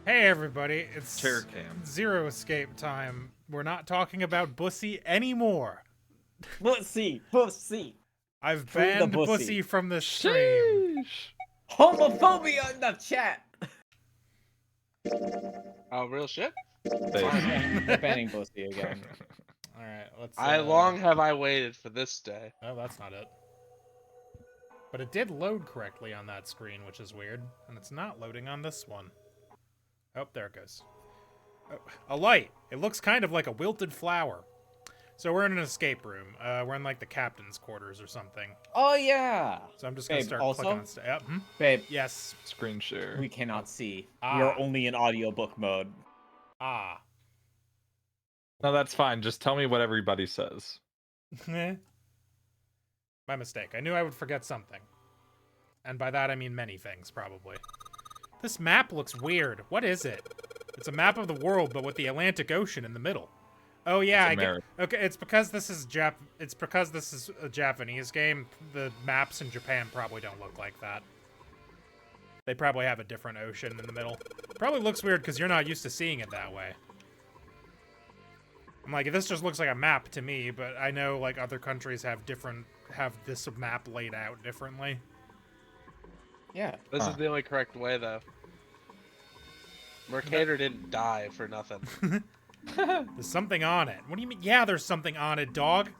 Hey everybody, it's Chair cam. Zero Escape time. We're not talking about Bussy anymore. Bussy. I've Free the banned Bussy. Bussy from the stream. Sheesh. Homophobia in the chat. Oh, real shit? We're banning Bussy again. Alright, let's I long have I waited for this day. Oh, that's not it. But it did load correctly on that screen, which is weird. And it's not loading on this one. Oh, there it goes. Oh, a light! It looks kind of like a wilted flower. So we're in an escape room. We're in like the captain's quarters or something. Oh yeah. So I'm just gonna Babe, start also? clicking on stuff. Yep. Babe, Yes. Screen share. we cannot see. Ah. We are only in audiobook mode. Ah. No, that's fine. Just tell me what everybody says. My mistake. I knew I would forget something. And by that I mean many things, probably. This map looks weird. What is it? It's a map of the world, but with the Atlantic Ocean in the middle. Oh yeah, I get. Okay, it's because this is a Japanese game. The maps in Japan probably don't look like that. They probably have a different ocean in the middle. Probably looks weird because you're not used to seeing it that way. I'm like, this just looks like a map to me, but I know like other countries have this map laid out differently. Yeah. This is the only correct way, though. Mercator didn't die for nothing. There's something on it. What do you mean? Yeah, there's something on it, dog.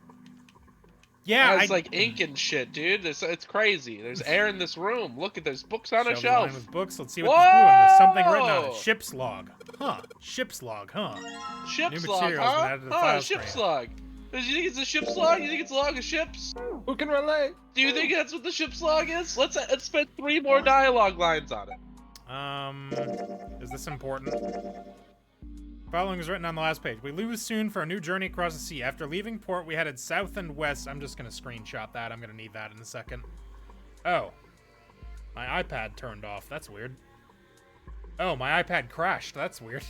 Yeah, It's like ink and shit, dude. It's crazy. There's air in this room. Look at there's books on a Shelves shelf. lined with books. Let's see what this blue one. There's something written on it. Whoa! Ship's log. Huh. Ship's log, huh? Ship's New log, material has been huh? added to the file Ship's tray. log. Do you think it's a ship's log? You think it's a log of ships? Who can relate? Do you think that's what the ship's log is? Let's spend 3 more dialogue lines on it. Is this important? Following is written on the last page. We leave soon for a new journey across the sea. After leaving port, we headed south and west. I'm just gonna screenshot that. I'm gonna need that in a second. Oh. My iPad turned off. That's weird. Oh, my iPad crashed. That's weird.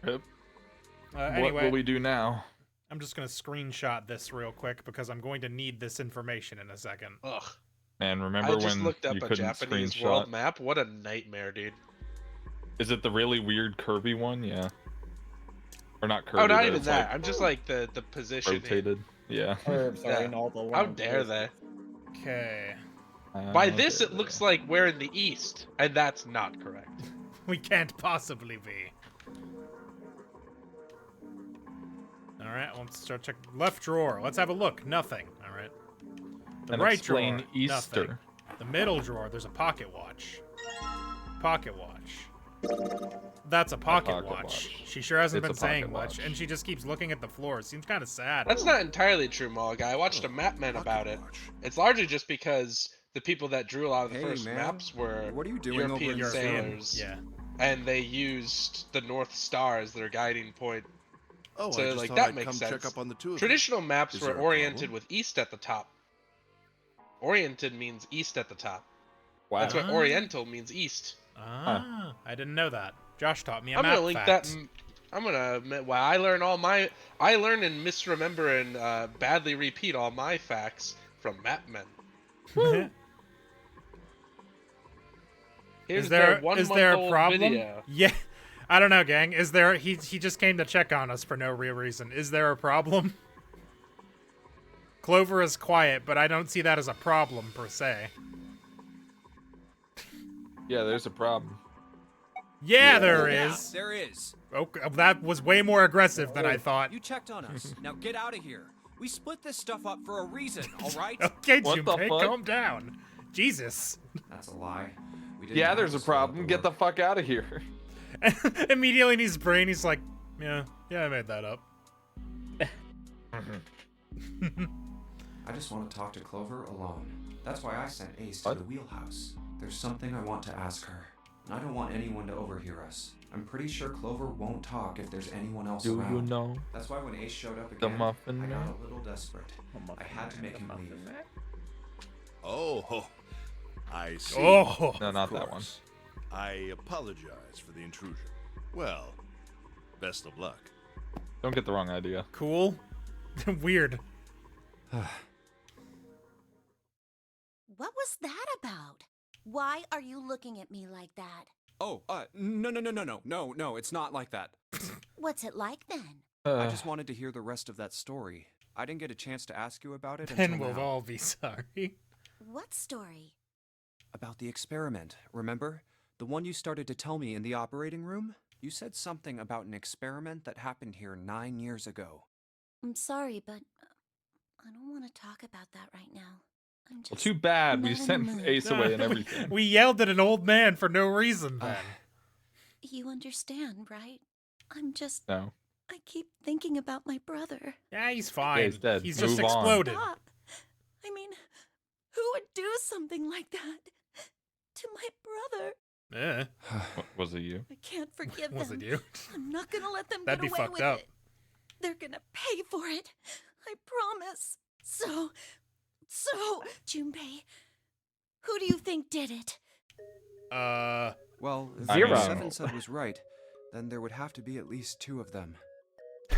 Yep. Anyway, What will we do now? I'm just gonna screenshot this real quick because I'm going to need this information in a second. Ugh. Man, remember I just when looked up you a couldn't Japanese screenshot? world map. What a nightmare, dude. Is it the really weird curvy one? Yeah. Or not curvy. Oh, not but even it's, that. like, I'm just like the position. rotated. Yeah. Or, sorry, Yeah. in all the How dare they? Okay. By this, it looks like we're in the east, and that's not correct. We can't possibly be. Alright, let's start checking. Left drawer. Let's have a look. Nothing. Alright. The And right explain drawer. Easter. Nothing. The middle drawer. There's a pocket watch. Pocket watch. That's a pocket watch. She sure hasn't It's been a saying pocket much, watch. and she just keeps looking at the floor. It seems kind of sad. That's not entirely true, Mog. I watched a mapman about it. It's largely just because the people that drew a lot of the first maps were What are you doing European over in sailors, Yeah. and they used the North Star as their guiding point. Oh, So, I just like, thought that I'd makes come sense. check up on the two of you. Traditional maps Is were there a oriented problem? with east at the top. Oriented means east at the top. Wow. That's what Ah. Oriental means east. Ah, I didn't know that. Josh taught me a I'm map gonna link fact. that. I'm gonna admit, well, I learn and misremember and badly repeat all my facts from mapmen. Here's Is there their is there a 1-month-old problem? video. Yeah. I don't know, gang. Is there he just came to check on us for no real reason. Is there a problem? Clover is quiet, but I don't see that as a problem per se. Yeah, there's a problem. Yeah, there Yeah, is. there is. Okay, that was way more aggressive than I thought. You checked on us. Now get out of here. We split this stuff up for a reason, all right? Okay, What the Junpei, fuck? calm down. Jesus. That's a lie. We didn't Yeah, have there's to a split up problem. Get the fuck out of here. Immediately in his brain, he's like, yeah, I made that up. I just want to talk to Clover alone. That's why I sent Ace to What? the wheelhouse. There's something I want to ask her, and I don't want anyone to overhear us. I'm pretty sure Clover won't talk if there's anyone else Do around. you know That's why when Ace showed up the again, Muffin I got Man? a little desperate. I had to make him leave. Oh, I see. Oh. No, Of not that one. course. I apologize for the intrusion. Well, best of luck. Don't get the wrong idea. Cool. Weird. What was that about? Why are you looking at me like that? Oh, no, it's not like that. What's it like then? I just wanted to hear the rest of that story. I didn't get a chance to ask you about it Then until we'll now. all be sorry. What story? About the experiment, remember? The one you started to tell me in the operating room? You said something about an experiment that happened here 9 years ago. I'm sorry, but I don't want to talk about that right now. I'm Well, just too bad. We not in the sent mood. Ace away and everything. We yelled at an old man for no reason then. You understand, right? No. I keep thinking about my brother. Yeah, he's fine. he's dead. He's Move just on. exploded. Stop. I mean, who would do something like that to my brother? Was it you? I can't forgive Was them. it you? I'm not gonna let them That'd get be away fucked with up. it. They're gonna pay for it. I promise. So, Junpei, who do you think did it? Well, if Zero. what Seven said was right, then there would have to be at least 2 of them.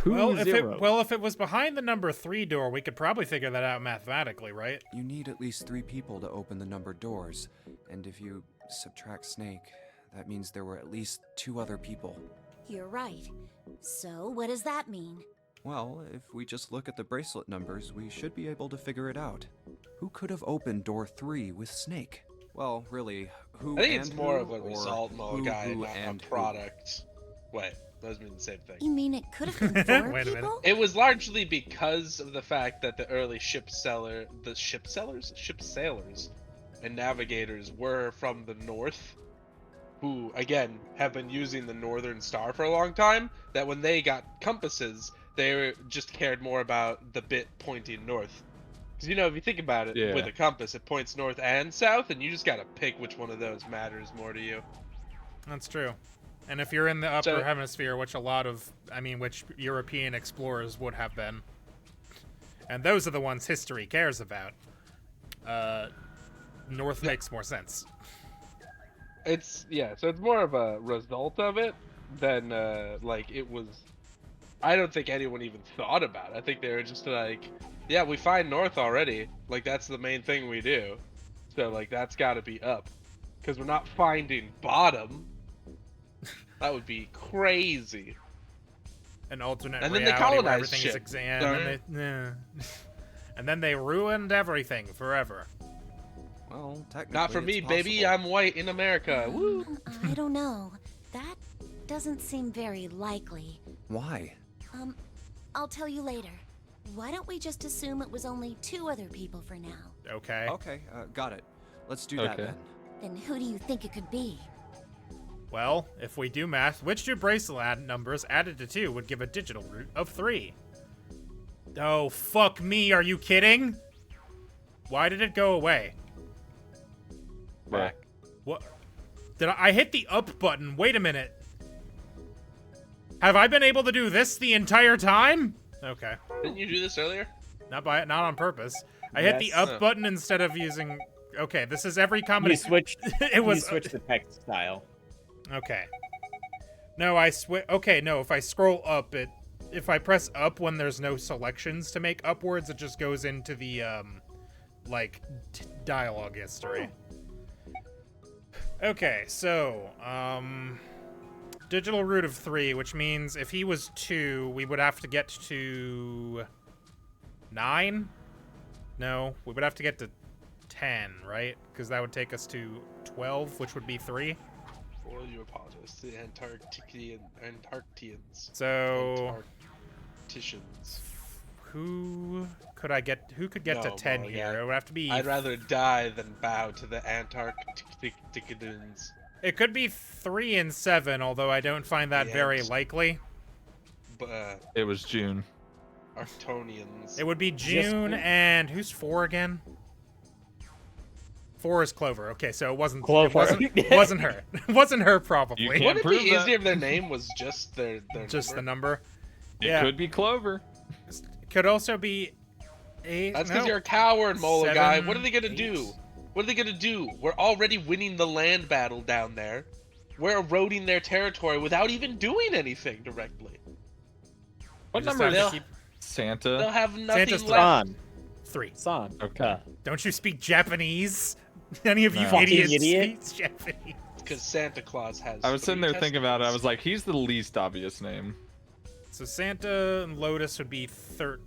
Well, if it was behind the number 3 door, we could probably figure that out mathematically, right? You need at least 3 people to open the numbered doors, and if you subtract Snake, that means there were at least 2 other people. You're right. So, what does that mean? Well, if we just look at the bracelet numbers, we should be able to figure it out. Who could have opened door 3 with Snake? Well, really, who I think and it's more who, of a or result mode who, guy, who, not a and who? product. Wait, those mean the same thing. You mean it could have been 4 Wait a minute. people? It was largely because of the fact that the early ship sailors, and navigators were from the north, who again have been using the northern star for a long time. That when they got compasses, they just cared more about the bit pointing north. Because if you think about it, Yeah. with a compass, it points north and south, and you just gotta pick which one of those matters more to you. That's true. And if you're in the upper So- hemisphere, which which European explorers would have been, and those are the ones history cares about, north makes more sense. So it's more of a result of it than like it was. I don't think anyone even thought about it. I think they were just like, yeah, we find north already. Like that's the main thing we do. So like that's got to be up, because we're not finding bottom. That would be crazy. An alternate And then they reality where colonized everything is shit. examined. And then they ruined everything forever. Well, technically, Not for it's me, baby. possible. I'm white in America. Woo! I don't know. That doesn't seem very likely. Why? I'll tell you later. Why don't we just assume it was only 2 other people for now? Okay. Okay, got it. Let's do that Okay. then. Then who do you think it could be? Well, if we do math, which 2 bracelet numbers added to 2 would give a digital root of 3? Oh, fuck me, are you kidding? Why did it go away? Right. What? Did I hit the up button? Wait a minute. Have I been able to do this the entire time? Okay. Didn't you do this earlier? Not on purpose. I hit the Yes. up button instead of using... Okay, this is every You combination. switched. It was... You switched the text style. Okay. No, Okay, no, if I scroll up, if I press up when there's no selections to make upwards, it just goes into the, dialogue history. Okay, so, digital root of 3, which means if he was 2, we would have to get to 9? No, we would have to get to 10, right? Because that would take us to 12, which would be 3. Well, you apologize to the Antarctians. So, Antarcticians. who could get to No, 10 well, here? yeah. It would have to be... I'd rather die than bow to the Antarcticans. It could be 3 and 7, although I don't find that very Yes. likely. It was June. Arctonians. It would be June and... Who's 4 again? 4 is Clover. Okay, so it wasn't... Clover. It wasn't her. It wasn't her, probably. You can't Wouldn't it prove be that. easier if their name was just their Just the number. It Yeah. could be Clover. Could also be 8... That's because no. you're a coward, Mola guy. 7, What are they gonna 8. do? What are they gonna do? We're already winning the land battle down there. We're eroding their territory without even doing anything directly. What We just number have is to keep... Santa? They'll have nothing Santa's left. San. 3. San. Okay. Don't you speak Japanese? Any of you No. idiots Fucking idiot. speak Japanese? Because Santa Claus has. I was sitting there 3 thinking about it. I testicles. was like, he's the least obvious name. So Santa and Lotus would be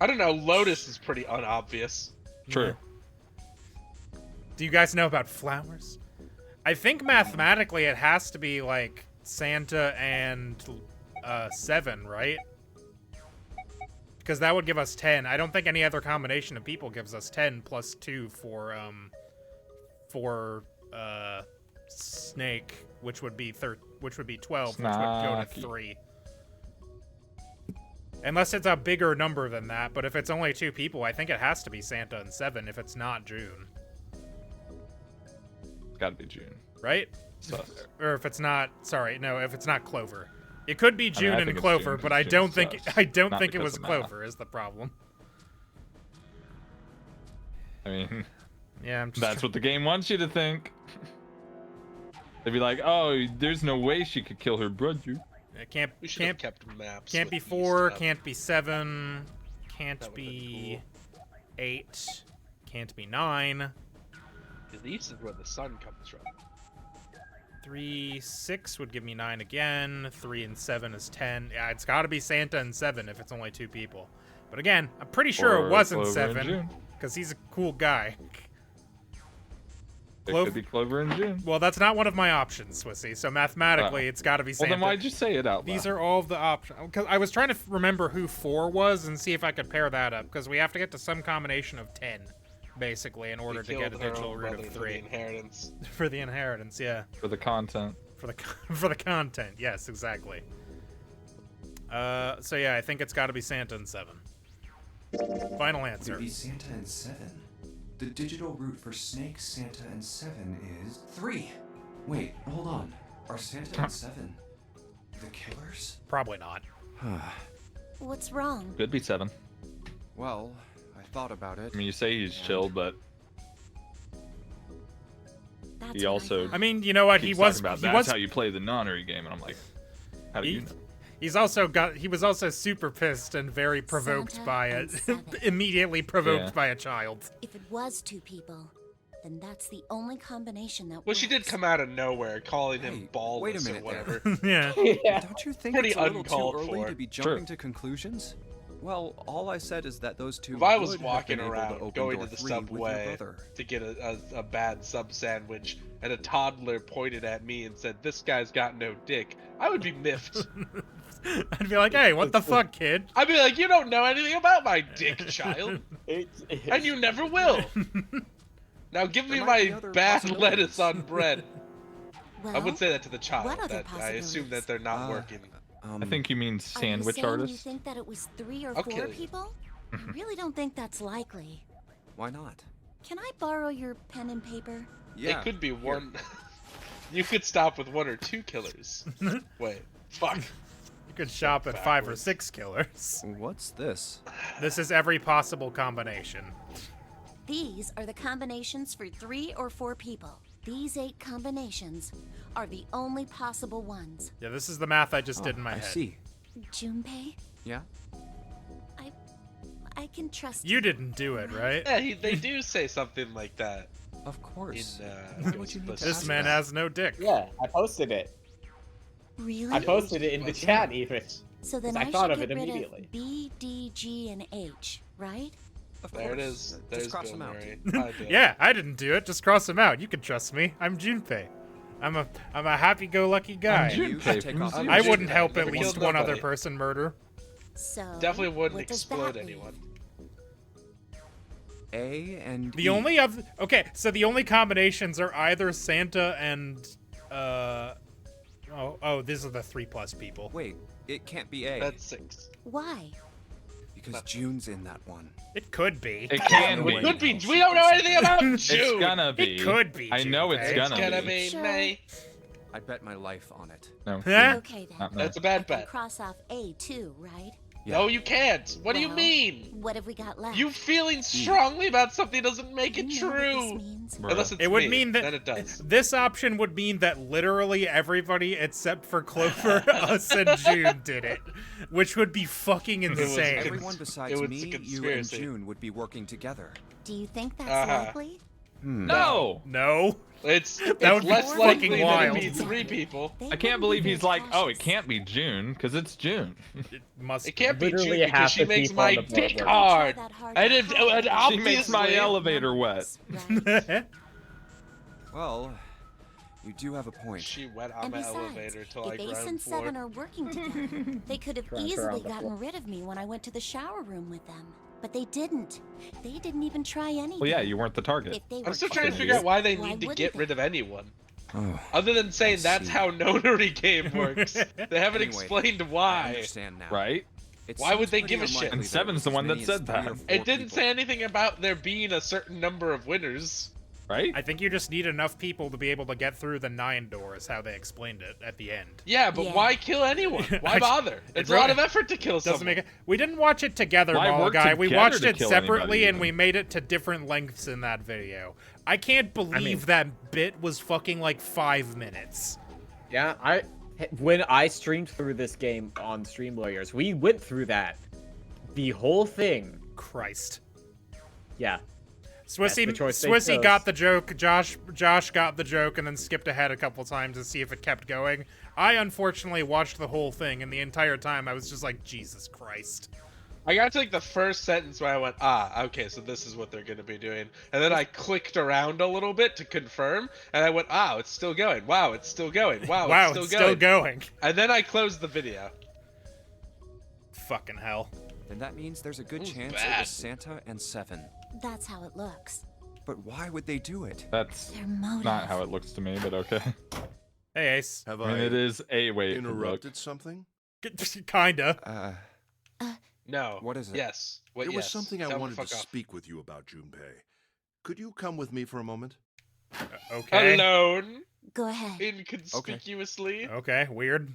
I don't know. Lotus is pretty unobvious. True. Do you guys know about flowers? I think mathematically it has to be like Santa and 7, right? Because that would give us 10. I don't think any other combination of people gives us 10 plus 2 for Snake, which would be 12, which would go to Snacky. 3. Unless it's a bigger number than that, but if it's only 2 people, I think it has to be Santa and 7 if it's not June. It's gotta be June. Right? Sus. Or if it's not, sorry, no, if it's not Clover. It could be June I and think it's Clover, June, but 'cause I don't June's think sus. I don't Not think it because was of math. Clover is the problem. I mean, Yeah, I'm just that's what the game wants you to think. They'd be like, oh, there's no way she could kill her brother. it can't We should have can't kept maps. can't with be these 4, stuff. can't be 7, can't That would've been be 8, can't be 9. 'Cause the east is where the sun comes from. 3, 6 would give me 9 again. 3 and 7 is 10. Yeah, it's got to be Santa and 7 if it's only 2 people. But again, I'm pretty sure Or it wasn't Clover and 7 June. because he's a cool guy. It Clov- could be Clover and June. Well, that's not one of my options, Swissy. So mathematically, Oh. it's got to be Well, Santa. then why'd you say it out loud? These are all of the options. Because I was trying to remember who 4 was and see if I could pair that up. Because we have to get to some combination of 10, basically, in order We to get a killed her digital own root brother of for 3 the inheritance. for the inheritance. Yeah, for the content. for the for the content. Yes, exactly. So yeah, I think it's got to be Santa and 7. Final answer. It'd be Santa and 7. The digital root for Snake, Santa, and 7 is 3. Wait, hold on. Are Santa and 7 the killers? Probably not. What's wrong? Could be 7. Well, I thought about it. I mean, you say he's chill, but That's he what I also. thought. I mean, you know what? keeps He was talking about he that's was how you play the nonary game, and I'm like, how do He- you know? He was also super pissed and very provoked Santa by and it. 7. Immediately provoked Yeah. by a child. If it was 2 people, then that's the only combination that Well, she did works. come out of nowhere, calling Hey, him ballless wait a minute or there. whatever. Yeah. Yeah. Don't you think Pretty it's a little too uncalled early for. to be Sure. jumping to conclusions? Well, all I said is that those 2 If I was would have walking been able around, to open going door to the 3 with your subway brother. to get a bad sub sandwich, and a toddler pointed at me and said, "This guy's got no dick," I would be miffed. I'd be like, hey, what the fuck, kid? I'd be like, "You don't know anything about my dick, child, It's and you never will." Now give me There might be my other bad possibilities. lettuce on bread. Well, I would say that to the child. what other That I assume that possibilities? they're not working. I think you mean are sandwich you saying artist. You think that it was 3 or I'll 4 kill you. people? I really don't think that's likely. Why not? Can I borrow your pen and paper? Yeah. It could be here. one. You could stop with 1 or 2 killers. Wait, fuck. You could shop at 5 or Backwards. 6 killers. What's this? This is every possible combination. These are the combinations for 3 or 4 people. These 8 combinations are the only possible ones. Yeah, this is the math I just did in my I head. see. Junpei, Yeah? I can trust You didn't do it, right? Yeah, they do say something like that Of in course. Why would you need to This ask man that? has no dick. Yeah, I posted it. Really? I posted it in the chat even. So then 'cause I I thought should of it get rid immediately. of B, D, G, and H, right? Of There it course. is. There's Just cross Bill them out. Murray. Hi, Bill. Yeah, I didn't do it. Just cross him out. You can trust me. I'm Junpei. I'm a happy-go-lucky guy. Jun- You Junpei should take from off Zoom. your I Junpei. wouldn't help Never at least killed one other nobody. person murder. So Definitely wouldn't what does explode that leave? anyone. A and The E. only of okay, so the only combinations are either Santa and these are the 3+ people. Wait, it can't be A. That's 6. Why? because June's in that one. It could be. It can No be. way. Could be. We don't know anything about June. It's gonna be. It could be. I know it's Junpei. It's gonna gonna be. be Sure. May. I bet my life on it. No. Huh? Okay then. Not me. That's a I bad can bet. cross off A too, right? No, you can't. What do you Well, mean? What have we got left? You feeling strongly about something doesn't make it You know what this true. means? Bruh. Unless it's It would me, mean that then it does. this option would mean that literally everybody except for Clover, us, and June did it, which would be fucking was insane. Cons- Everyone besides it was me, a you, and conspiracy. June would be working together. Do you think that's Uh-huh. likely? No! No. It's That would be less fucking likely that wild. it'd be 3 people. They I can't wouldn't believe be he's very like, oh, it cautious. can't be June, because it's June. It must. It can't be Literally June because half she the makes people on my the board dick were- hard. Try that hard And to it, hide. and She makes my obviously- elevator wet. Right. Well, you do have a point. She went on And my besides, elevator to like if Ace ground and floor. Seven are working together, they could have Transfer easily on the gotten floor. rid of me when I went to the shower room with them. But they didn't. They didn't even try anything. Well, yeah, you weren't the target. If they I'm were still trying to curious, figure out why they why need to wouldn't get they? rid of anyone. Oh, Other than saying I that's see. how notary game works. They haven't Anyway, explained I why. understand now. Right? It Why would seems they pretty give a shit? unlikely And there Seven's was the as one that many as said 3 or that. 4 It didn't people. say anything about there being a certain number of winners. Right? I think you just need enough people to be able to get through the 9 doors, how they explained it at the end. Yeah, but Yeah. why kill anyone? Why I- bother? it It's a lot really of effort to kill Doesn't someone. make it. We didn't watch it together, Why Mall work Guy. We together watched to it kill separately, anybody, and even? we made it to different lengths in that video. I can't believe that bit was fucking like 5 minutes. Yeah, when I streamed through this game on Stream Lawyers, we went through that. The whole thing. Christ. Yeah. Swissy, the choice they Swissy chose. got the joke. Josh got the joke, and then skipped ahead a couple times to see if it kept going. I unfortunately watched the whole thing, and the entire time I was just like, Jesus Christ. I got to like the first sentence where I went, okay, so this is what they're going to be doing. And then I clicked around a little bit to confirm, and I went, it's still going. Wow, it's still going. Wow, Wow, it's it's still still going. going. And then I closed the video. Fucking hell. Then that means there's a good Ooh, chance it bad. was Santa and Seven. That's how it looks. But why would they do it? That's Their motive. not how it looks to me, but okay. Hey, Ace. Have I mean, it is a way to look. interrupted something? Kinda. No. What is it? Yes. What, There yes. was something I Tell me wanted to fuck off. speak with you about, Junpei. Could you come with me for a moment? Okay. Alone, Go ahead. inconspicuously. Okay, weird.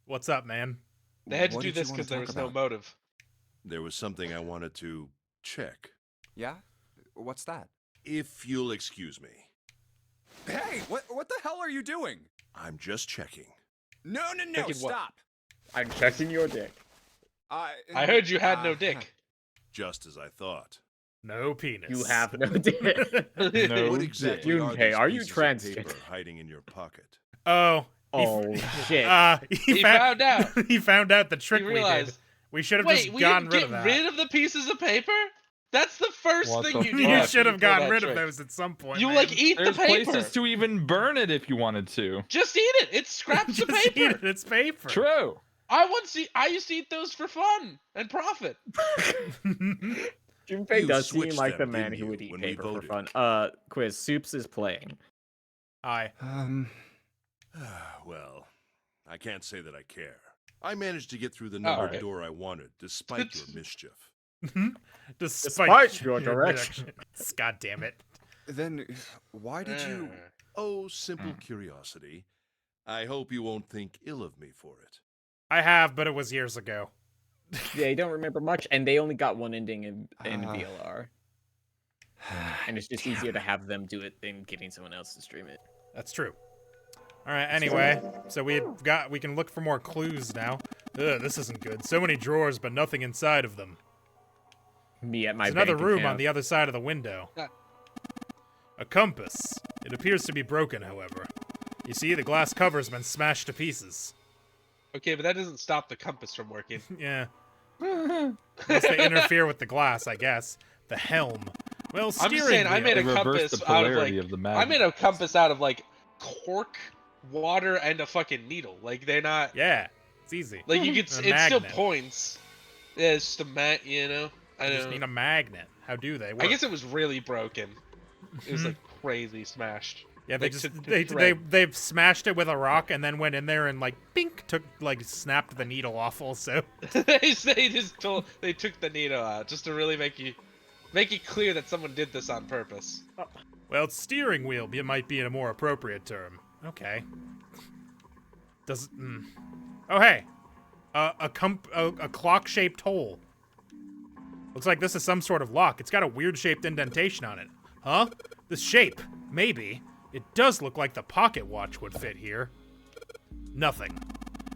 What's up, man? They had to What do did you this wanna because there talk was no about? motive. There was something I wanted to check. Yeah? What's that? If you'll excuse me. Hey, what the hell are you doing? I'm just checking. No, Checking what? stop. I'm checking your dick. I heard you had no dick. Just as I thought. No penis. You have no dick. No What dick. exactly Junpei, these are you pieces of transgender? paper hiding in your pocket? Oh. Oh, shit. He found out. He found out the trick He we did. realized. We should have Wait, just we gotten didn't rid of get that. rid of the pieces of paper? That's the first What thing the you do. fuck? You after should have pull gotten that rid of trick. those at some point. You man. like eat There's the paper. places to even burn it if you wanted to. Just eat it. It scraps the Just eat paper. it. It's paper. True. I used to eat those for fun and profit. Junpei You does seem switched like the them, man didn't who you, would eat when we paper for voted? fun. Quiz, Soups is playing. Hi. Well, I can't say that I care. I managed to get through the numbered okay. door I wanted, despite your mischief. Despite your direction. God damn it. Then why did you... Oh, simple curiosity. I hope you won't think ill of me for it. I have, but it was years ago. Yeah, you don't remember much, and they only got one ending in VLR. And it's just easier to have them do it than getting someone else to stream it. That's true. All right. Anyway, so we can look for more clues now. Ugh, this isn't good. So many drawers, but nothing inside of them. Me at my There's another bank room account. on the other side of the window. Ah. A compass. It appears to be broken, however. You see, the glass cover's been smashed to pieces. Okay, but that doesn't stop the compass from working. Yeah. Unless they interfere with the glass, I guess. The helm. Well, I'm steering just saying, I made a wheel. Reverse compass the out of polarity like. of the I made magnet. a compass out of like cork, water, and a fucking needle. Like they're not. Yeah, it's easy. Like you could. A It still magnet. points. Yeah, it's just a mat. You know. I You just don't. need a magnet. How do they work? I guess it was really broken. It was like crazy smashed. Yeah, they like, just to they thread. they smashed it with a rock and then went in there and like bink snapped the needle off also. they took the needle out just to really make it clear that someone did this on purpose. Well, steering wheel might be a more appropriate term. Okay. Does Oh hey, a clock-shaped hole. Looks like this is some sort of lock. It's got a weird-shaped indentation on it. Huh? This shape, maybe. It does look like the pocket watch would fit here. Nothing.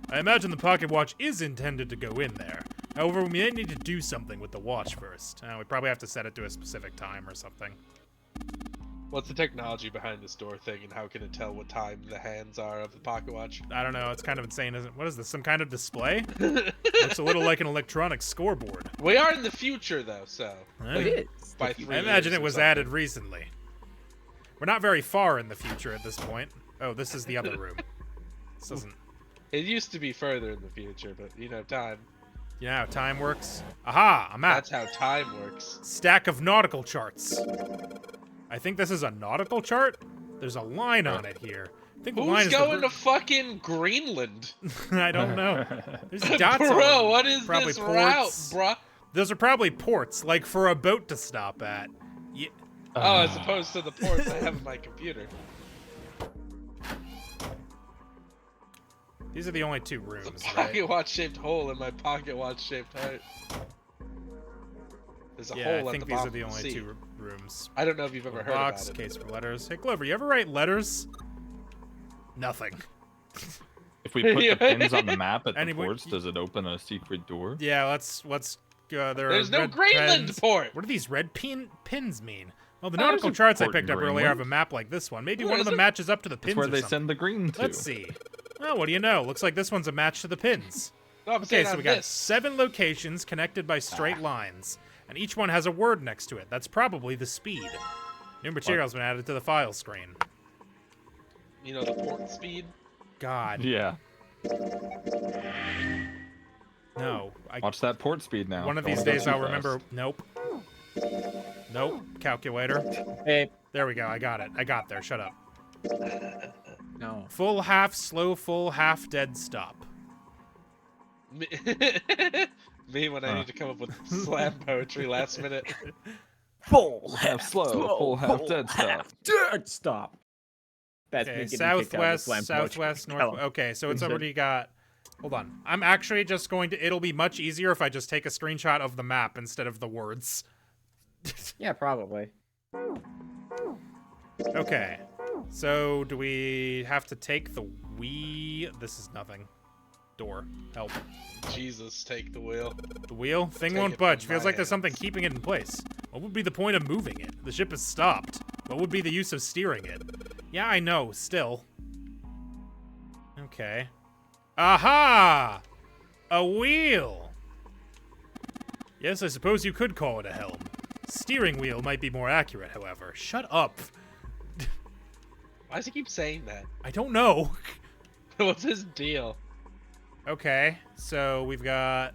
I imagine the pocket watch is intended to go in there. However, we may need to do something with the watch first. We probably have to set it to a specific time or something. What's the technology behind this door thing, and how can it tell what time the hands are of the pocket watch? I don't know. It's kind of insane, isn't it? What is this? Some kind of display? Looks a little like an electronic scoreboard. We are in the future, though, so. Huh? It is. By If you- 3 I imagine years it or was something. added recently. We're not very far in the future at this point. Oh, this is the other room. This doesn't... It used to be further in the future, but you know, time. You know how time works? Aha! A map. That's how time works. Stack of nautical charts. I think this is a nautical chart? There's a line on it here. I think the line Who's is going the... to fucking Greenland? I don't know. There's dots on Bro, them. what is Probably this ports. route, bruh? Those are probably ports, like for a boat to stop at. Yeah. Oh, as opposed to the ports I have on my computer. These are the only two There's rooms, a right? pocket watch shaped hole in my pocket watch shaped heart. There's a Yeah, hole I at think the these bottom are the of only sea. two rooms. I don't know if you've ever heard Box, about it. case for letters. Hey, Clover, you ever write letters? Nothing. If we put the pins on the map at the Anyway, ports, does it open a secret door? Yeah, let's there There's are no red Greenland pens. port! What do these red pins mean? Well, the Oh, there's nautical a charts I port in picked up earlier have a Greenland. map like this one. Maybe Oh, one of is them it? matches up to the pins That's where or they something. send the green to. Let's see. Oh, what do you know? Looks like this one's a match to the pins. No, I'm Okay, saying so on we got this. 7 locations connected by straight lines, and each one has a word next to it. That's probably the speed. New material's been added to the file screen. You know, the port speed? God, Yeah. no. Watch that port speed now. One of Don't these go days too I'll fast. remember. Nope. Nope. Calculator. Hey, There we go. I got it. I got there. Shut up. no. Full, half, slow, full, half, dead, stop. Me when I Huh. need to come up with slam poetry last minute. Full Half slow, full half dead stop. Dead stop. That's me Okay, getting kicked out of the southwest, slam southwest, poetry. north. Okay, so it's Exactly. already got. Hold on. I'm actually just going to. It'll be much easier if I just take a screenshot of the map instead of the words. Yeah, probably. Okay. So do we have to take the This is nothing. Door. Help. Jesus, take the wheel. The wheel? Thing Take won't it budge. from Feels my like there's something hands. keeping it in place. What would be the point of moving it? The ship is stopped. What would be the use of steering it? Yeah, I know. Still. Okay. Aha! A wheel! Yes, I suppose you could call it a helm. Steering wheel might be more accurate, however. Shut up. Why does he keep saying that? I don't know. What's his deal? Okay, so we've got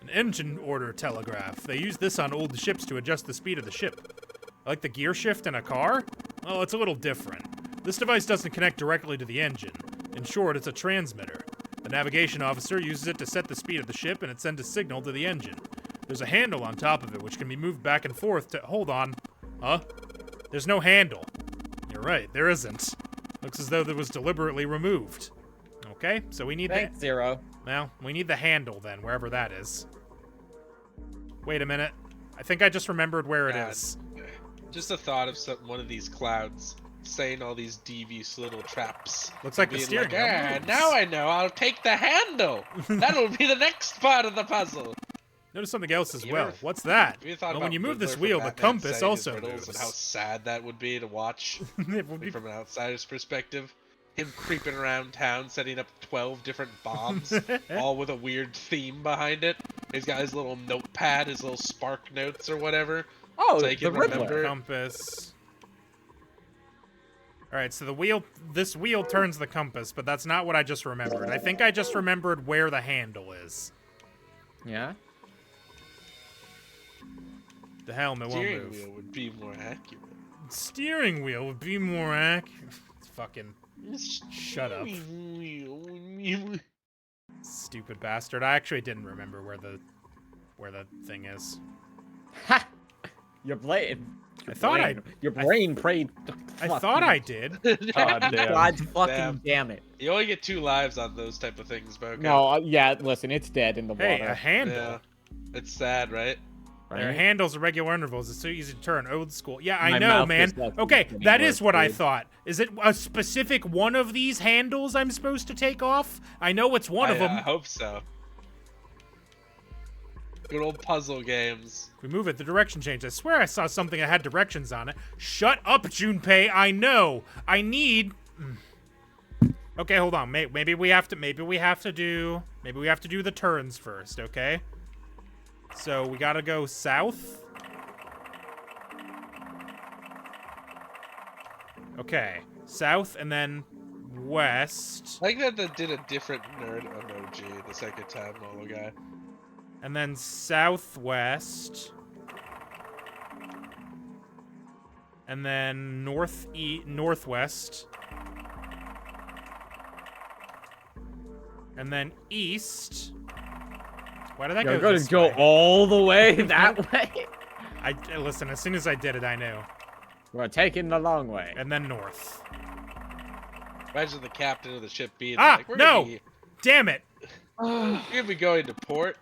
an engine order telegraph. They use this on old ships to adjust the speed of the ship. Like the gear shift in a car? Well, it's a little different. This device doesn't connect directly to the engine. In short, it's a transmitter. The navigation officer uses it to set the speed of the ship, and it sends a signal to the engine. There's a handle on top of it, which can be moved back and forth to... Hold on. Huh? There's no handle. You're right, there isn't. Looks as though that was deliberately removed. Okay, so we need Thanks, Zero. well, we need the handle then, wherever that is. Wait a minute. I think I just remembered where it God. is. Just the thought of one of these clouds saying all these devious little traps. Looks like the Being steering like, wheel "Ah, moves." now I know. I'll take the handle. That'll be the next part of the puzzle. Notice something else as You well. ever- What's that? Have you thought Well, about when you move Riddler this from wheel, the Batman compass saying his also riddles moves. And how sad that would be to watch It would be from an outsider's perspective. Him creeping around town, setting up 12 different bombs, all with a weird theme behind it. He's got his little notepad, his little spark notes or whatever. Oh, So you the can Riddler. remember- compass. All right, so this wheel turns the compass, but that's not what I just remembered. I think I just remembered where the handle is. Yeah? The helmet won't Steering move. wheel would be more accurate. Steering wheel would be more accurate. Fucking shut up, Wheel. stupid bastard. I actually didn't remember where the thing is. Ha! Your blade. I thought Your brain prayed. I thought I did. God damn. God fucking Damn. damn it. You only get 2 lives on those type of things, Bogo. No, yeah, listen, it's dead in the Hey, a water. handle. Yeah. It's sad, right? Their Right? handles at regular intervals. It's so easy to turn. Old school. Yeah, I My know, mouth man. is like Okay, getting that is worse, what I dude. thought. Is it a specific one of these handles I'm supposed to take off? I know it's one of I them. hope so. Good old puzzle games. If we move it, the direction change. I swear I saw something that had directions on it. Shut up, Junpei. I know. I need. Okay, hold on. Maybe we have to do the turns first. Okay. So we gotta go south. Okay, south and then west. I like that they did a different nerd emoji the second time, Lolo guy. And then southwest. And then northwest. And then east. Why did that You're go gonna this go way? all the way that way? Listen, as soon as I did it, I knew. We're taking the long way. And then north. Imagine the captain of the ship being Ah, like, we're no! gonna be, Damn it! we're gonna be going to port.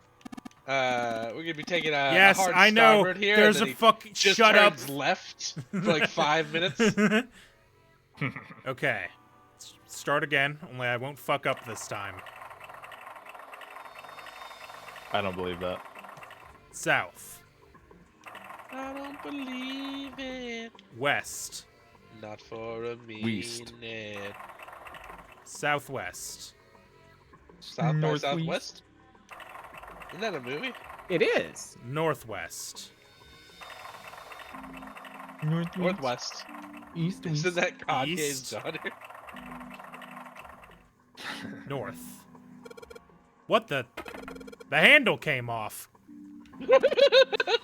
We're gonna be taking a Yes, hard I know. starboard here. There's and a then he fucking just shut up. turns left for like 5 minutes. Okay. Start again, only I won't fuck up this time. I don't believe that. South. I don't believe it. West. Not for a minute. West. Southwest. South by Northeast. Southwest? Isn't that a movie? It is. Northwest. Northwest. East. Isn't that Kanye's East. daughter? North. What the? The handle came off.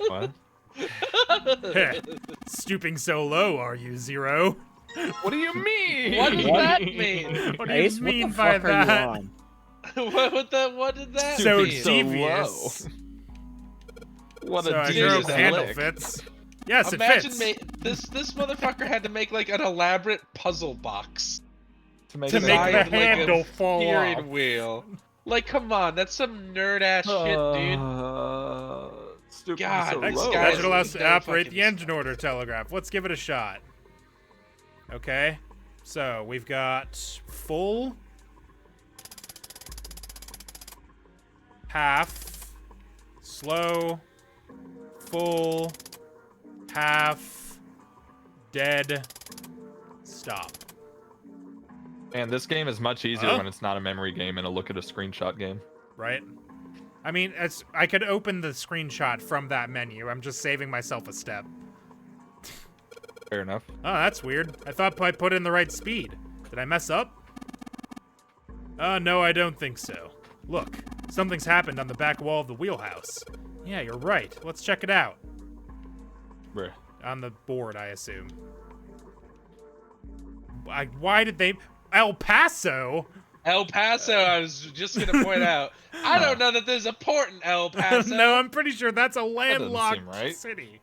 What? Stooping so low, are you, Zero? What do you mean? What does that mean? What do Ace, you what mean the by fuck are you that? on? What did that So mean? devious. What So a I Jesus hope the handle lick. fits. Yes, Imagine it fits. this motherfucker had to make like an elaborate puzzle box To make, To it make the sound designed like handle a fall steering off. wheel. Like, come on, that's some nerd ass shit, dude. Stupid God, so that low. guy That should allow us to no operate fucking the engine order telegraph. Let's give it a shot. Okay. So, we've got full, half, slow, full, half, dead, stop. And this game is much easier Huh? when it's not a memory game and a look at a screenshot game. Right? I mean, I could open the screenshot from that menu. I'm just saving myself a step. Fair enough. Oh, that's weird. I thought I put in the right speed. Did I mess up? No, I don't think so. Look, something's happened on the back wall of the wheelhouse. Yeah, you're right. Let's check it out. Bruh. On the board, I assume. Why did they... El Paso? El Paso, I was just gonna point out. I don't know that there's a port in El Paso. No, I'm pretty sure that's a doesn't landlocked seem right. city.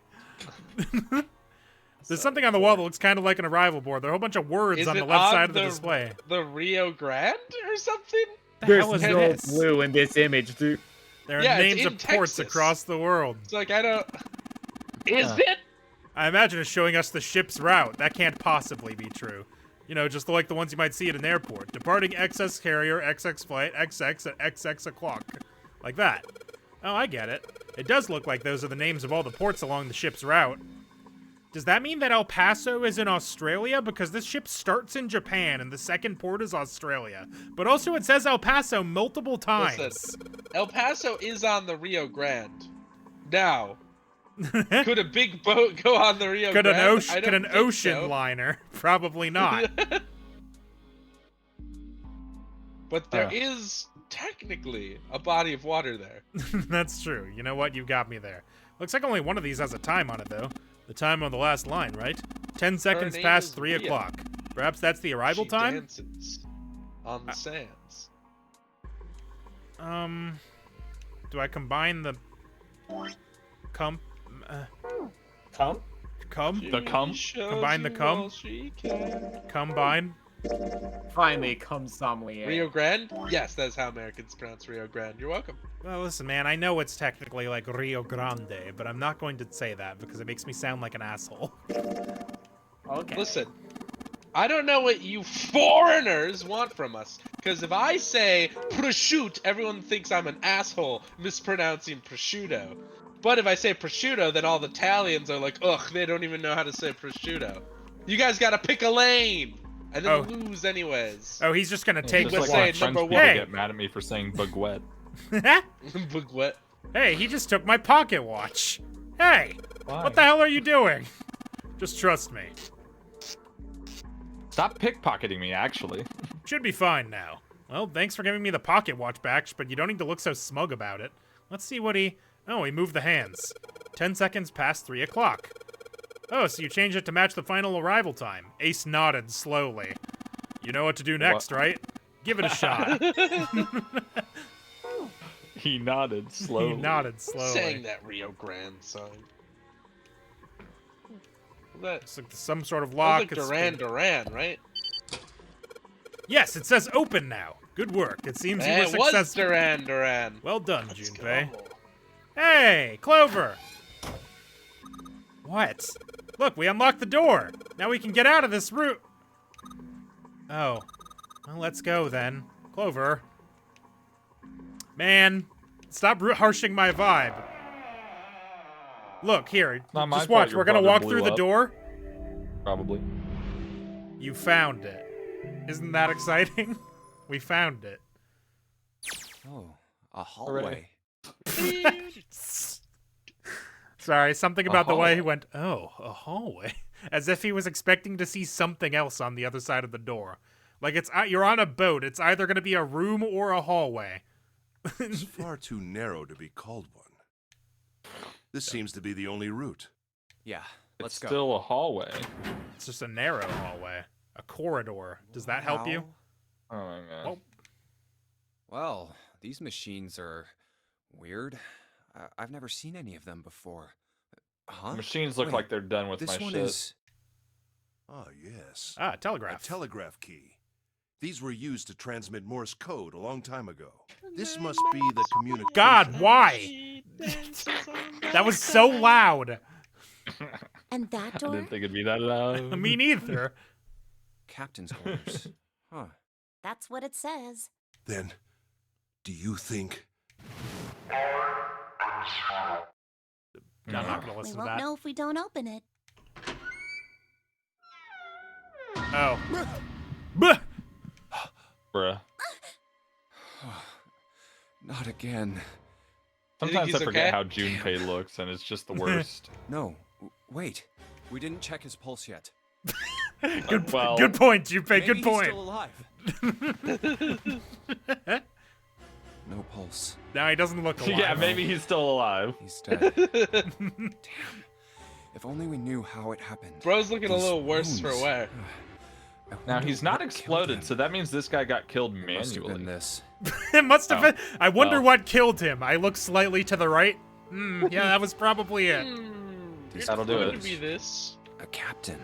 There's something on the wall that looks kind of like an arrival board. There are a whole bunch of words Is on it the left on side of the display. The Rio Grande or something? The There's hell is no this? blue in this image, dude. There are Yeah, it's names in of ports Texas. across the world. It's like, I don't... Is it? I imagine it's showing us the ship's route. That can't possibly be true. You know, just like the ones you might see at an airport. Departing XS carrier, XX flight, XX at XX o'clock. Like that. Oh, I get it. It does look like those are the names of all the ports along the ship's route. Does that mean that El Paso is in Australia? Because this ship starts in Japan and the second port is Australia. But also it says El Paso multiple times. Listen, El Paso is on the Rio Grande. Now, could a big boat go on the Rio Could Grande? an ocean liner? Probably not. But there is technically a body of water there. That's true. You know what? You got me there. Looks like only one of these has a time on it, though. The time on the last line, right? 10 seconds name past is 3 Ria. o'clock. Perhaps that's the arrival She time? dances on the sands. Do I combine the... Come? Cum? The cum? Combine the cum? Combine? Finally, come somewhere. Rio Grande? Yes, that's how Americans pronounce Rio Grande. You're welcome. Well, listen, man, I know it's technically like Rio Grande, but I'm not going to say that because it makes me sound like an asshole. Okay. Listen, I don't know what you foreigners want from us. Because if I say prosciutto, everyone thinks I'm an asshole mispronouncing prosciutto. But if I say prosciutto, then all the Italians are like, ugh, they don't even know how to say prosciutto. You guys gotta pick a lane! And then Oh. lose anyways. Oh, he's just gonna take Just the let's like my say watch. French number people one. Hey. get mad at me for saying baguette. Baguette. Hey, he just took my pocket watch. Hey, Why? what the hell are you doing? Just trust me. Stop pickpocketing me, actually. Should be fine now. Well, thanks for giving me the pocket watch back, but you don't need to look so smug about it. Let's see what he... Oh, he moved the hands. 10 seconds past 3 o'clock. Oh, so you changed it to match the final arrival time. Ace nodded slowly. You know what to do next, right? Give it a shot. He nodded slowly. He nodded slowly. Sang that Rio Grande song. That, It's like some sort of that lock. was like It's- Duran Duran, right? Yes, it says open now. Good work. It seems you were It was successful. Duran Duran. Well done, Let's Junpei. go. Hey, Clover! What? Look, we unlocked the door. Now we can get out of this room. Oh. Well, let's go then. Clover. Man, stop harshing my vibe. Look, here. Not my Just fault watch. your We're gonna brother walk blew through the up. door. Probably. You found it. Isn't that exciting? We found it. Oh, a hallway. Sorry, something about the way he hallway. went, oh, a hallway. As if he was expecting to see something else on the other side of the door. Like, you're on a boat. It's either going to be a room or a hallway. It's far too narrow to be called one. This seems to be the only route. Yeah, let's It's go. still a hallway. It's just a narrow hallway. A corridor. Does that help you? Oh my god. Well, Well, these machines are weird. I've never seen any of them before. Huh? Machines look Wait, like they're done with this my one shit. is. Ah, yes. Ah, A telegraph. telegraph key. These were used to transmit Morse code a long time ago. This must be the communication. God, why? That was so loud. And that I door? didn't think it'd be that loud. Me neither. Captain's quarters. Huh. That's what it says. Then, do you think... I'm not going to We listen to won't that. know if we don't open it. Oh. Buh! Bruh. Not again. You think Sometimes I he's forget okay? how Junpei looks, and it's just the worst. No, wait. We didn't check his pulse yet. Good, Well- good point, Junpei. Maybe Good he's point. still alive. No pulse. No, he doesn't look alive. Yeah, maybe he's still alive. He's dead. Damn. If only we knew how it happened. Bro's looking a These little worse for wounds. wear. I Now wonder he's not what killed exploded, him. so that means this guy got killed It must have been manually. this. It must have Oh. been. I wonder Well. what killed him. I look slightly to the right. Yeah, that was probably it. These That'll do Could it. be this. A captain.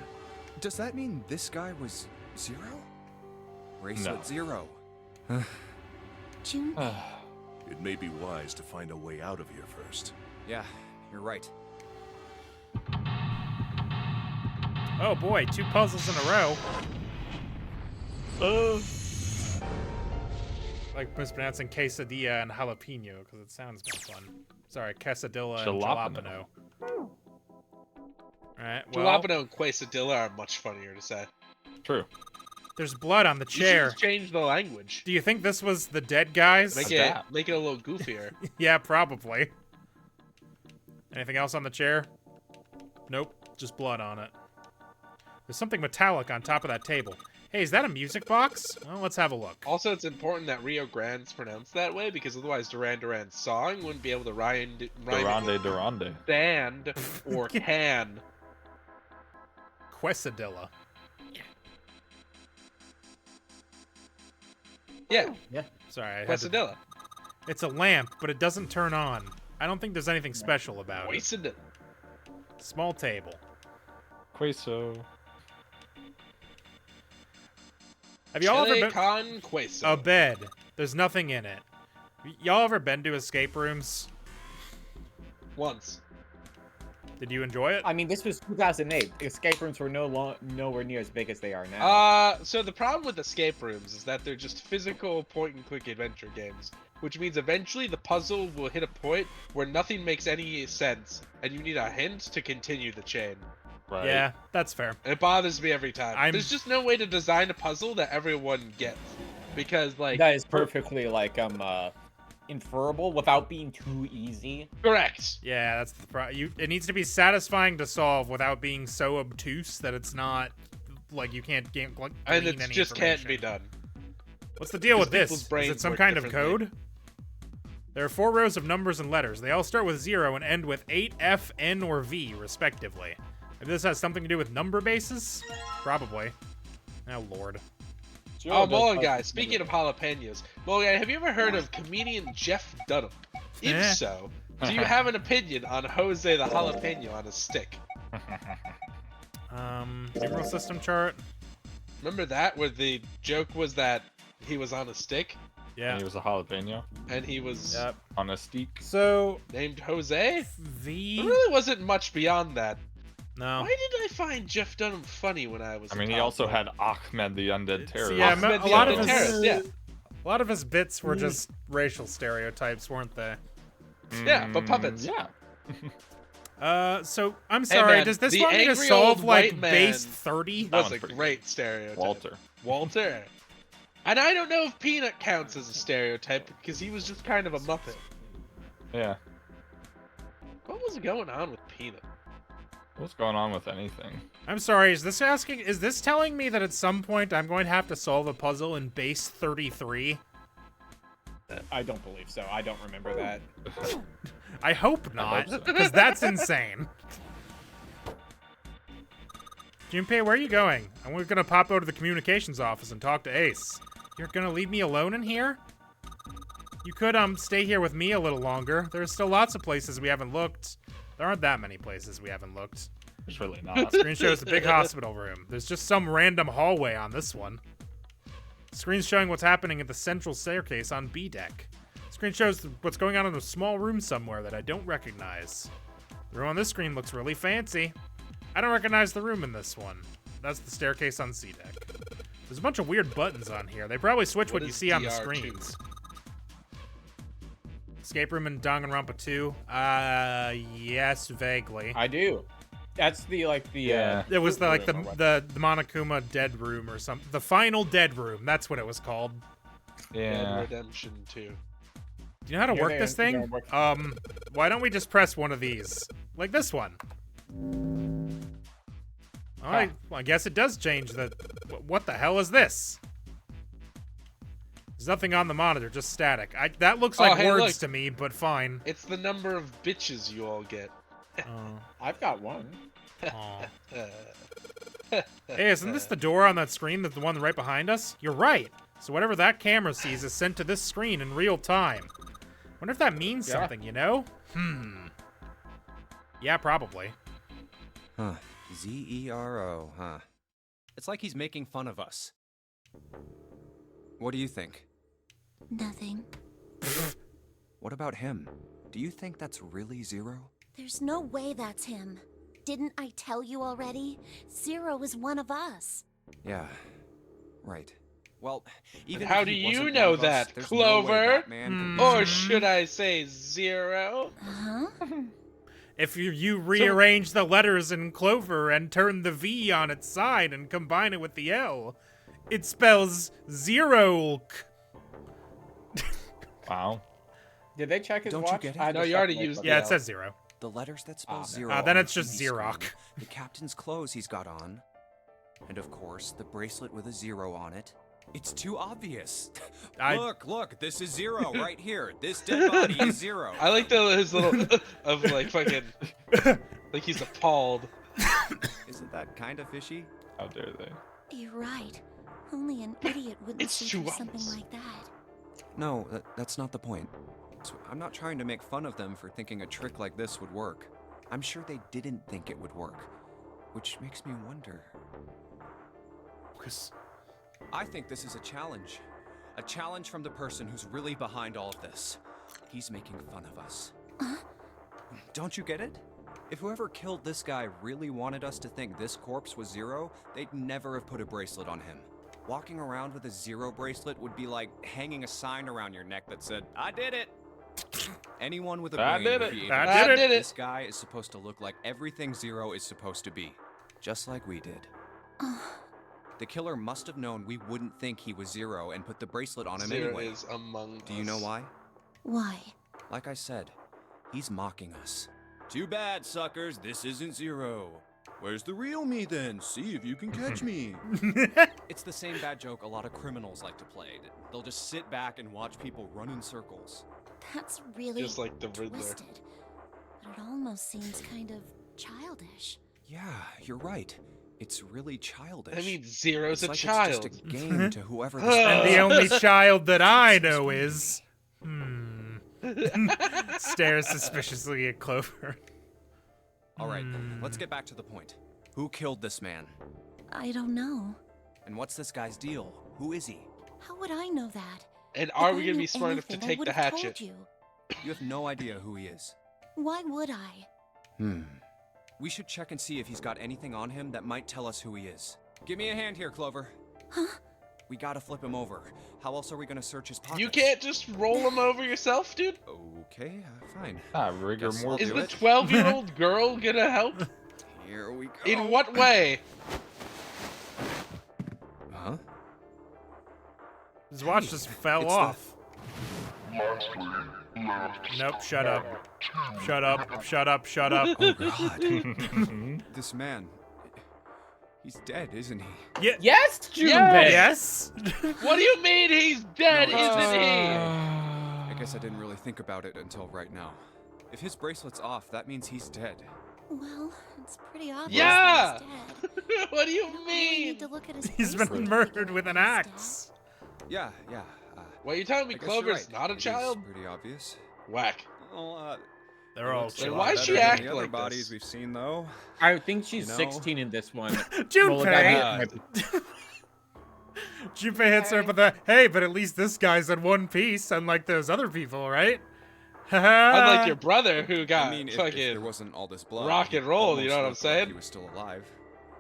Does that mean this guy was zero? Bracelet No. zero. June, It may be wise to find a way out of here first. Yeah, you're right. Oh boy, 2 puzzles in a row. Like mispronouncing quesadilla and jalapeno because it sounds more fun. Sorry, quesadilla and Jalapeno. jalapeno. Alright, well, Jalapeno and quesadilla are much funnier to say. True. there's blood on the You should chair. just change the language. Do you think this was the dead guys? Make Adapt. it a little goofier. Yeah, probably. Anything else on the chair? Nope, just blood on it. There's something metallic on top of that table. Hey, is that a music box? Well, let's have a look. Also, it's important that Rio Grande's pronounced that way because otherwise Duran Duran's song wouldn't be able to rhyme Durande, Durande. stand or can. Quesadilla. Yeah, Sorry, I had to... quesadilla. It's a lamp, but it doesn't turn on. I don't think there's anything special about it. Quesadilla. Small table. Queso. Have y'all ever Chile been... con queso. A bed. There's nothing in it. Y'all ever been to escape rooms? Once. Did you enjoy it? I mean, this was 2008. Escape rooms were nowhere near as big as they are now. So the problem with escape rooms is that they're just physical point-and-click adventure games, which means eventually the puzzle will hit a point where nothing makes any sense, and you need a hint to continue the chain. Right. Yeah, that's fair. And it bothers me every time. I'm- There's just no way to design a puzzle that everyone gets, because like That is perfectly like inferable without being too easy. correct. Yeah, that's the it needs to be satisfying to solve without being so obtuse that it's not like you can't like, And glean it any just can't be information. done. What's the deal with Because this? people's Is brains it some work kind of differently. code? There are 4 rows of numbers and letters. They all start with 0 and end with 8, F, N, or V, respectively. If this has something to do with number bases? Probably. Oh, Lord. Oh, Mullen guy, speaking of jalapenos, Mullen guy, have you ever heard of comedian Jeff Dunham? If Eh. so, do you have an opinion on Jose the jalapeno on a stick? Numeral system chart? Remember that, where the joke was that he was on a stick, Yeah. And he was a jalapeno and he was Yep. on a steak. So, named Jose? V... There really wasn't much beyond that. No. Why did I find Jeff Dunham funny when I was I a mean, he toddler? also had Ahmed the Undead Terrorist. yeah, Ahmed a the lot Undead of his- Terrorist, yeah. A lot of his bits were just racial stereotypes, weren't they? Yeah, but puppets. Yeah. So, I'm sorry, man, does this the want me to angry solve, old like, white man base 30? That Was one's a pretty great stereotype. Walter. Walter. And I don't know if Peanut counts as a stereotype because he was just kind of a muppet. Yeah. What was going on with Peanut? What's going on with anything? I'm sorry, is this telling me that at some point I'm going to have to solve a puzzle in base 33? I don't believe so. I don't remember that. I hope not, because that's insane. Junpei, where are you going? I'm gonna pop over to the communications office and talk to Ace. You're gonna leave me alone in here? You could, stay here with me a little longer. There's still lots of places we haven't looked. There aren't that many places we haven't looked. There's really not. Screen shows the big hospital room. There's just some random hallway on this one. Screen's showing what's happening at the central staircase on B deck. Screen shows what's going on in a small room somewhere that I don't recognize. The room on this screen looks really fancy. I don't recognize the room in this one. That's the staircase on C deck. There's a bunch of weird buttons on here. They probably switch what you is see on the DR2? screens. Escape room in Danganronpa 2? Yes, vaguely. I do. That's the Yeah. It was the, like the room or what? the Monokuma dead room or something. The final dead room. That's what it was called. Dead Yeah. Redemption 2. Do you know how to Yeah, work they- this they thing? work- Why don't we just press one of these? Like this one. Alright, well, I guess it does change the... What the hell is this? There's nothing on the monitor, just static. That looks like hey, words look. to me, but fine. It's the number of bitches you all get. Oh, I've got one. aw. Uh, Hey, isn't this the door on that screen that's the one right behind us? You're right. So whatever that camera sees is sent to this screen in real time. Wonder if that means Yeah. something, you know? Yeah, probably. Huh. Zero, huh? It's like he's making fun of us. What do you think? Nothing. What about him? Do you think that's really Zero? There's no way that's him. Didn't I tell you already? Zero is one of us. Yeah. Right. Well, even how if do he you wasn't know one of us, that, there's no way Clover? that man could or be- should I say Zero? Huh? If you rearrange the letters in Clover and turn the V on its side and combine it with the L, it spells zero. Wow. Did they check his Don't you watch? get it? I had to No, you check already my used watch. Yeah, Yeah. it says zero. The letters that spell man. Zero. Then on it's the just TV Xerox. screen, the captain's clothes he's got on, and of course the bracelet with a 0 on it. It's too obvious. Look, this is Zero right here. This dead body is Zero. I like his little of like fucking like he's appalled. Isn't that kind of fishy? How dare they? You're right. Only an idiot wouldn't It's see through something chihuahuas. like that. No, that's not the point. So I'm not trying to make fun of them for thinking a trick like this would work. I'm sure they didn't think it would work, which makes me wonder. I think this is a challenge. A challenge from the person who's really behind all of this. He's making fun of us. Don't you get it? If whoever killed this guy really wanted us to think this corpse was Zero, they'd never have put a bracelet on him. Walking around with a Zero bracelet would be like hanging a sign around your neck that said, "I did it." Anyone with a I brain did would it. be able I to did see it. this guy is supposed to look like everything Zero is supposed to be. Just like we did. The killer must have known we wouldn't think he was Zero and put the bracelet on him Zero anyway. is among Do you know us. why? Why? Like I said, he's mocking us. Too bad, suckers, this isn't Zero. Where's the real me then? See if you can catch me. It's the same bad joke a lot of criminals like to play. They'll just sit back and watch people run in circles. That's really Just like the Riddler. twisted. But it almost seems kind of childish. Yeah, you're right. It's really childish. I mean, Zero's it's a like child. It's just a game to whoever this And guy the is. only child that I know is... Stares suspiciously at Clover. All right, let's get back to the point. Who killed this man? I don't know. And what's this guy's deal? Who is he? How would I know that? And If are I we gonna knew be smart enough to anything, I take the would've told hatchet? You. You have no idea who he is. Why would I? We should check and see if he's got anything on him that might tell us who he is. Give me a hand here, Clover. Huh? We gotta flip him over. How else are we gonna search his pockets? You can't just roll him over yourself, dude? Okay, fine. Ah, rigor Guess I'll mortis. Is do the it. 12-year-old girl gonna help? Here we go. In what way? Huh? His watch just fell it's off. Nope, shut up. Shut up, shut up, shut up. Oh God. This man. He's dead, isn't he? Yes, Junpei. Yes? What do you mean he's dead, No, it's isn't he? I guess I didn't really think about it until right now. If his bracelet's off, that means he's dead. Well, it's pretty obvious. Yeah! That he's dead. What do you I don't really mean? need to look at his He's bracelet been to murdered figure with out an he's dead. axe. Yeah. What, you telling me I guess you're Clover's right. not a It is child? pretty obvious. Whack. Well, They're all looks a Then lot why children. does she better than act the other like bodies this? we've seen, though. I think she's You know? 16 in this one. Junpei! Mulligan- Junpei hits her with a, hey, but at least this guy's in one piece, unlike those other people, right? Unlike your brother who got I mean, if fucking there wasn't all this blood, rock he and roll, you almost know what I'm looked like saying? He was still alive.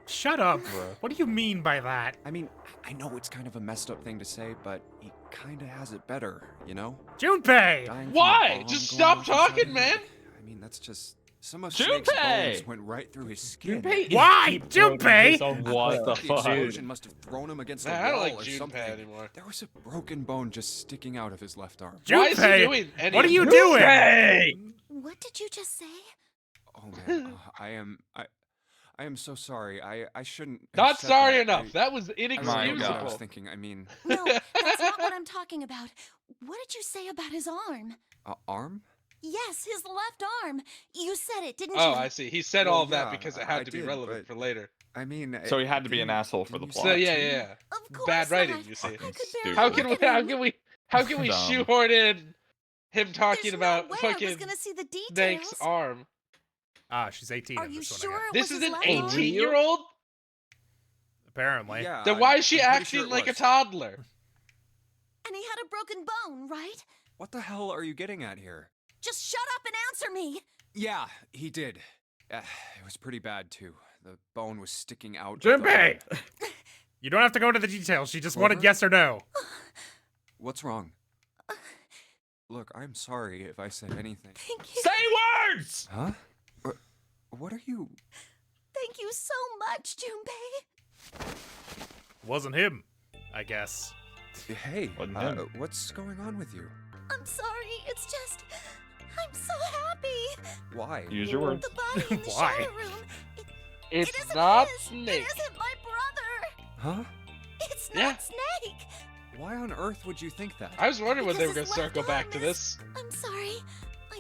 Shut up. Bruh. What do you mean by that? I mean, I know it's kind of a messed up thing to say, but he kind of has it better, you know? Junpei! Dying from a Why? bomb Just going stop off talking, inside man. him. I mean, that's just some of Snake's Junpei! bones went right through his skin. Junpei is Why? deep throating Junpei? his own What blood. the The fuck? explosion must have thrown him against the Nah, wall I don't like or Junpei something. anymore. There was a broken bone just sticking out of his left arm. Why is he Junpei! doing any What are of you this? doing? Hey! What did you just say? Oh man, I am so sorry. I shouldn't. have Not said sorry that. enough. That was I don't know My what I was inexcusable. thinking. I mean, No, that's not what I'm talking about. What did you say about his arm? arm? Yes, his left arm. You said it, didn't Oh, you? I see. He said Well, all of that yeah, because it I had to be did, relevant but- for later. I mean, So he had to be an didn't- asshole for the didn't you plot. say So it yeah, too? yeah. Of course Bad writing, not. you see. I could Stupid. barely How look can we? at him. How can we Dumb. shoehorn in him talking There's about no way fucking I was gonna see the details. Snake's arm? Ah, she's 18 Are in you this one, I sure? guess. It This was is his an left arm? 18-year-old. Apparently. Yeah. Then why I'm- is she I'm pretty acting sure it like a was. toddler? And he had a broken bone, right? What the hell are you getting at here? Just shut up and answer me. Yeah, he did. It was pretty bad too. The bone was sticking out. of the Junpei! arm. You don't have to go into the details. She just wanted Clover? yes or no. What's wrong? Look, I'm sorry if I said anything. Thank you. Say words! Huh? What are you? Thank you so much, Junpei. Wasn't him, I guess. Hey, Wasn't him. what's going on with you? I'm sorry. It's just, I'm so happy. Why? Use your words. The body in the Why? shower room. It's it isn't not his. Snake. It isn't my brother. Huh? It's Yeah. not Snake. Why on earth would you think that? I was wondering when they were Because gonna his circle left back arm to is- this. I'm sorry. I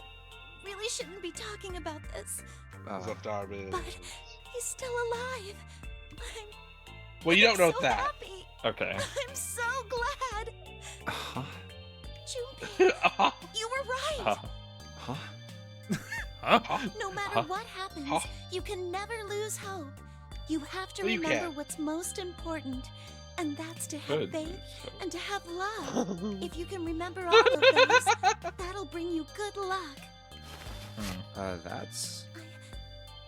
really shouldn't be talking about this, His left arm is. but he's still alive. Well, you don't know so that. Happy. Okay. I'm so glad. Huh? Junpei, you were right. Huh. Huh? Huh? No matter what happens, Huh? you can never lose hope. You have to Well, you remember can. what's most important, and that's to have Good. faith and to have love. If you can remember all of those, that'll bring you good luck. That's.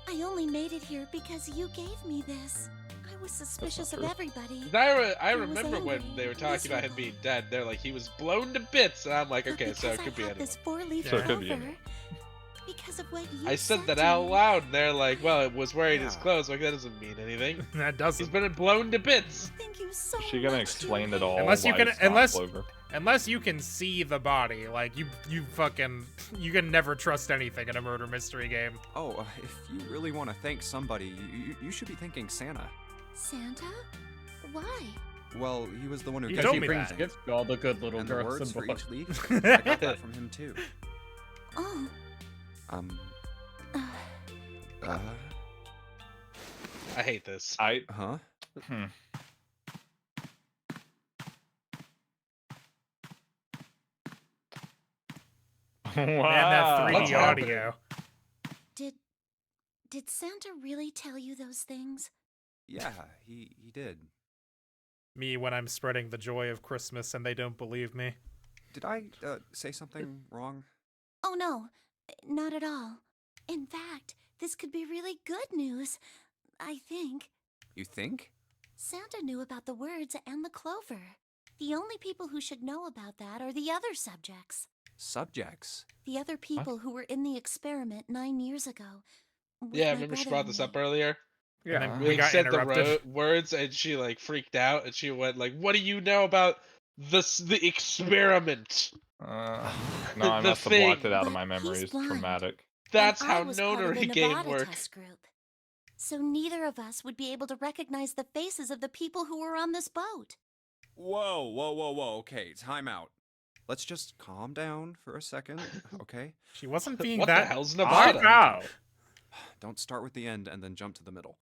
I only made it here because you gave me this. I was suspicious of true. everybody. I He was remember when angry, they were talking about him miserable. being dead. They're like, he was blown to bits, and I'm like, But okay, so because it could I be had anyone. this four-leaf So it could be clover, anyone. because of what you I said that to out me, loud, and they're like, well, it was wearing his Yeah. clothes. Like, that doesn't mean anything. That He's doesn't. been blown to bits. Thank you so Is she gonna much, explain Junpei. it all? Unless you why can- it's not unless- Clover? Unless you can see the body, like you fucking, you can never trust anything in a murder mystery game. Oh, if you really want to thank somebody, you should be thanking Santa. Santa? Why? Well, he was the one who You kept told He me brings that. gifts to all the good little and the girls words and for boys. each leaf. I got that from him too. Oh, Uh, I hate this. huh? Hmm. Man, that Wow. 3D What's happening? audio. did Santa really tell you those things? Yeah, he did. Me when I'm spreading the joy of Christmas and they don't believe me. Did I say something wrong? Oh no, not at all. In fact, this could be really good news. I think You think? Santa knew about the words and the clover. The only people who should know about that are the other subjects. Subjects. The other people who were in the experiment 9 years ago. with Yeah, my remember she brother brought and this me. up earlier? And then Yeah. we We got said the interrupted. words, and she like freaked out, and she went like, "What do you know about the experiment?" No, I The must have blocked thing. it out But of my memory. he's It's blind. traumatic. That's And I how was part of the notary game Nevada work. test group. So neither of us would be able to recognize the faces of the people who were on this boat. Whoa. Okay, time out. Let's just calm down for a second, okay? She wasn't being What the that. hell's I Nevada? know. Don't start with the end and then jump to the middle.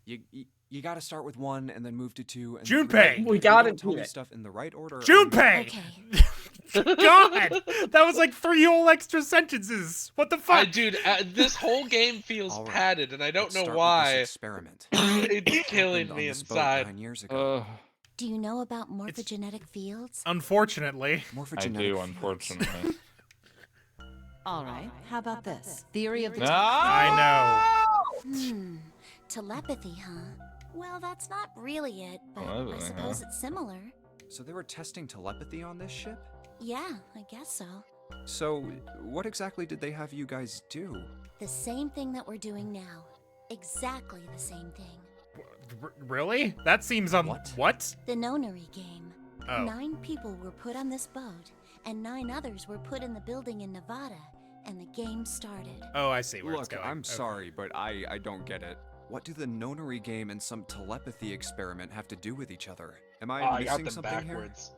You gotta start with 1 and then move to 2 and Junpei! 3. We If gotta don't tell do me it. stuff in the right order. Junpei! Okay. God! That was like 3 whole extra sentences. What the fuck? Dude, this whole game feels All right, padded, and I don't let's know start with why. this experiment. It's killing Happened on me this boat inside. 9 years ago. Do you know about morphogenetic fields? Unfortunately. I Morphogenetic do, fields. unfortunately. All right, how about this? Theory of the I Telepathy, huh? Well, that's not really it, but I Telepathy, suppose huh? it's similar. So they were testing telepathy on this ship? Yeah, I guess so. So, what exactly did they have you guys do? The same thing that we're doing now. Exactly the same thing. Really? That seems What? The nonary game. Oh. 9 people were put on this boat, and 9 others were put in the building in Nevada, and the game started. Oh, I see where it's Look, going. I'm Okay. sorry, but I don't get it. What do the nonary game and some telepathy experiment have to do with each other? Am I Oh, I got missing them something backwards.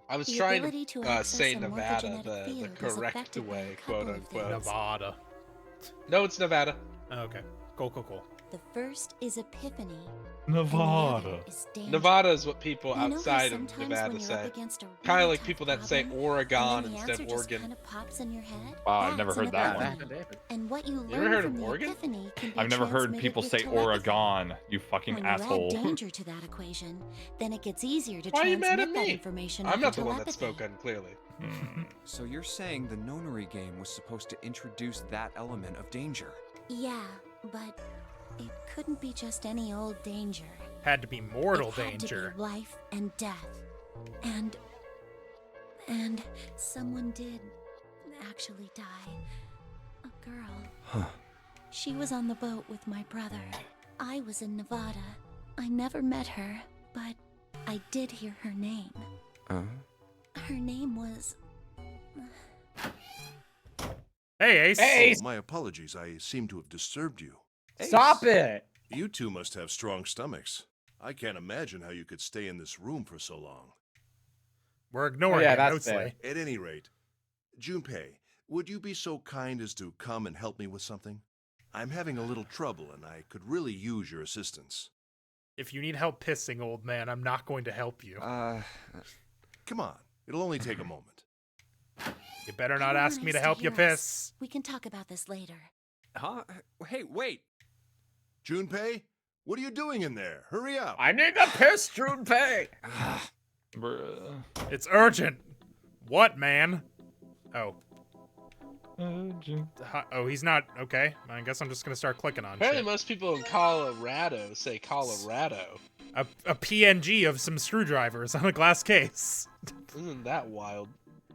I was The trying ability to to access say a Nevada morphogenetic the field is correct affected by a way, couple quote of unquote. things. Nevada. No, it's Nevada. Oh, okay. Cool. The first is epiphany. Nevada. And the other is danger. Nevada is what people You know how outside of sometimes Nevada when you're up say. against a Kind of really like tough people that say problem, Oregon and then the instead answer of just Oregon. kind of pops in your head? Wow, I've never That's an heard that one. epiphany. And what you ever learn heard from of the Oregon? epiphany can be I've never heard transmitted people with say telepathy. Oregon, you fucking When you asshole. add danger to that equation, then it gets easier to Why are you transmit mad at that me? information I'm over not the one that telepathy. spoke unclearly. So you're saying the nonary game was supposed to introduce that element of danger? Yeah, but it couldn't be just any old danger. Had to be mortal it had danger. To be life and death. And someone did actually die. A girl. Huh. She was on the boat with my brother. I was in Nevada. I never met her, but I did hear her name. Her name was... Hey, Ace. Hey, Oh, my apologies. I seem to have disturbed you. stop it! You two must have strong stomachs. I can't imagine how you could stay in this room for so long. We're ignoring Yeah, it that's mostly. fair. At any rate, Junpei, would you be so kind as to come and help me with something? I'm having a little trouble, and I could really use your assistance. If you need help pissing, old man, I'm not going to help you. Come on. It'll only take a moment. You better I not don't ask want me to Ace help you hear us. piss. We can talk about this later. Huh? Hey, wait! Junpei, what are you doing in there? Hurry up. I need to piss, Junpei! Bruh. It's urgent. What, man? Oh. Oh, he's not. Okay. I guess I'm just gonna start clicking on Apparently, shit. most people in Colorado say Colorado. A PNG of some screwdrivers on a glass case. Isn't that wild?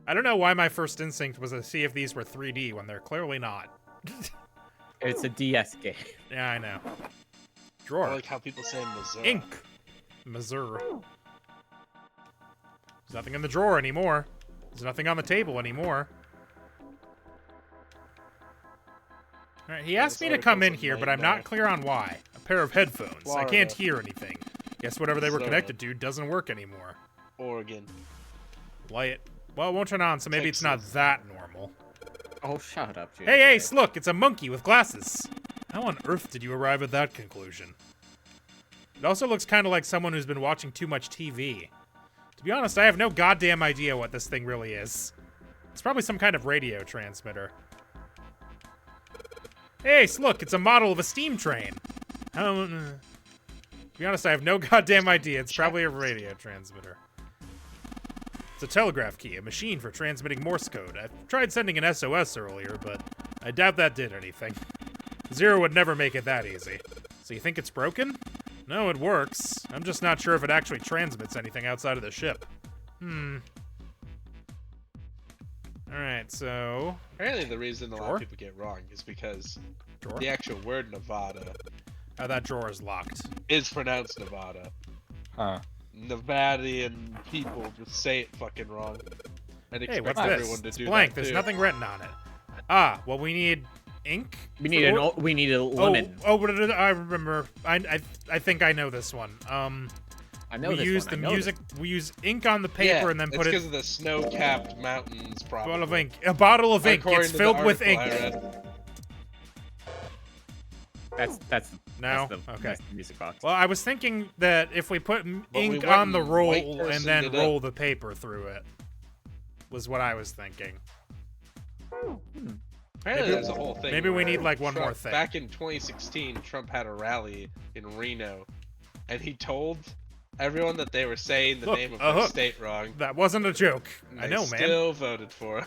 I don't know why my first instinct was to see if these were 3D when they're clearly not. It's a DS game. Yeah, I know. I Drawer. like how people say Missouri. Ink. Missouri. There's nothing in the drawer anymore. There's nothing on the table anymore. Alright, he asked me to come in here, but I'm not clear on why. A pair of headphones. I can't hear anything. Guess whatever they were connected to doesn't work anymore. Oregon. Light. Well, it won't turn on, so maybe it's not that normal. Oh, shut up, Jay. Hey, Ace, look, it's a monkey with glasses. How on earth did you arrive at that conclusion? It also looks kind of like someone who's been watching too much TV. To be honest, I have no goddamn idea what this thing really is. It's probably some kind of radio transmitter. Hey, Ace, look, it's a model of a steam train. To be honest, I have no goddamn idea. It's probably a radio transmitter. It's a telegraph key, a machine for transmitting Morse code. I tried sending an SOS earlier, but I doubt that did anything. Zero would never make it that easy. So you think it's broken? No, it works. I'm just not sure if it actually transmits anything outside of the ship. Alright, so... Apparently the reason a lot of people get wrong is because the actual word Nevada Oh, that drawer is locked. is pronounced Nevada. Huh. Nevadian people just say it fucking wrong. And Hey, expect what's everyone this? to It's do blank. that There's too. nothing written on it. Ah, well, we need ink? We need a lemon. I remember. I think I know this one. I know we this use one. the I know music. We use ink on the paper Yeah, and then it's put it. because of the snow-capped mountains, probably. Bottle of ink. A bottle of ink According gets to the filled with ink. article I read. That's No? That's the, Okay. that's the music box. Well, I was thinking that if we put But we ink went on the and white roll and personed then it roll up. the paper through it, was what I was thinking. Apparently there's a whole thing. maybe we where need, like, one more Trump- thing. Back in 2016, Trump had a rally in Reno, and he told everyone that they were saying the Look, name of a their hook. state wrong. That wasn't a joke. And I they know, man. Still voted for him.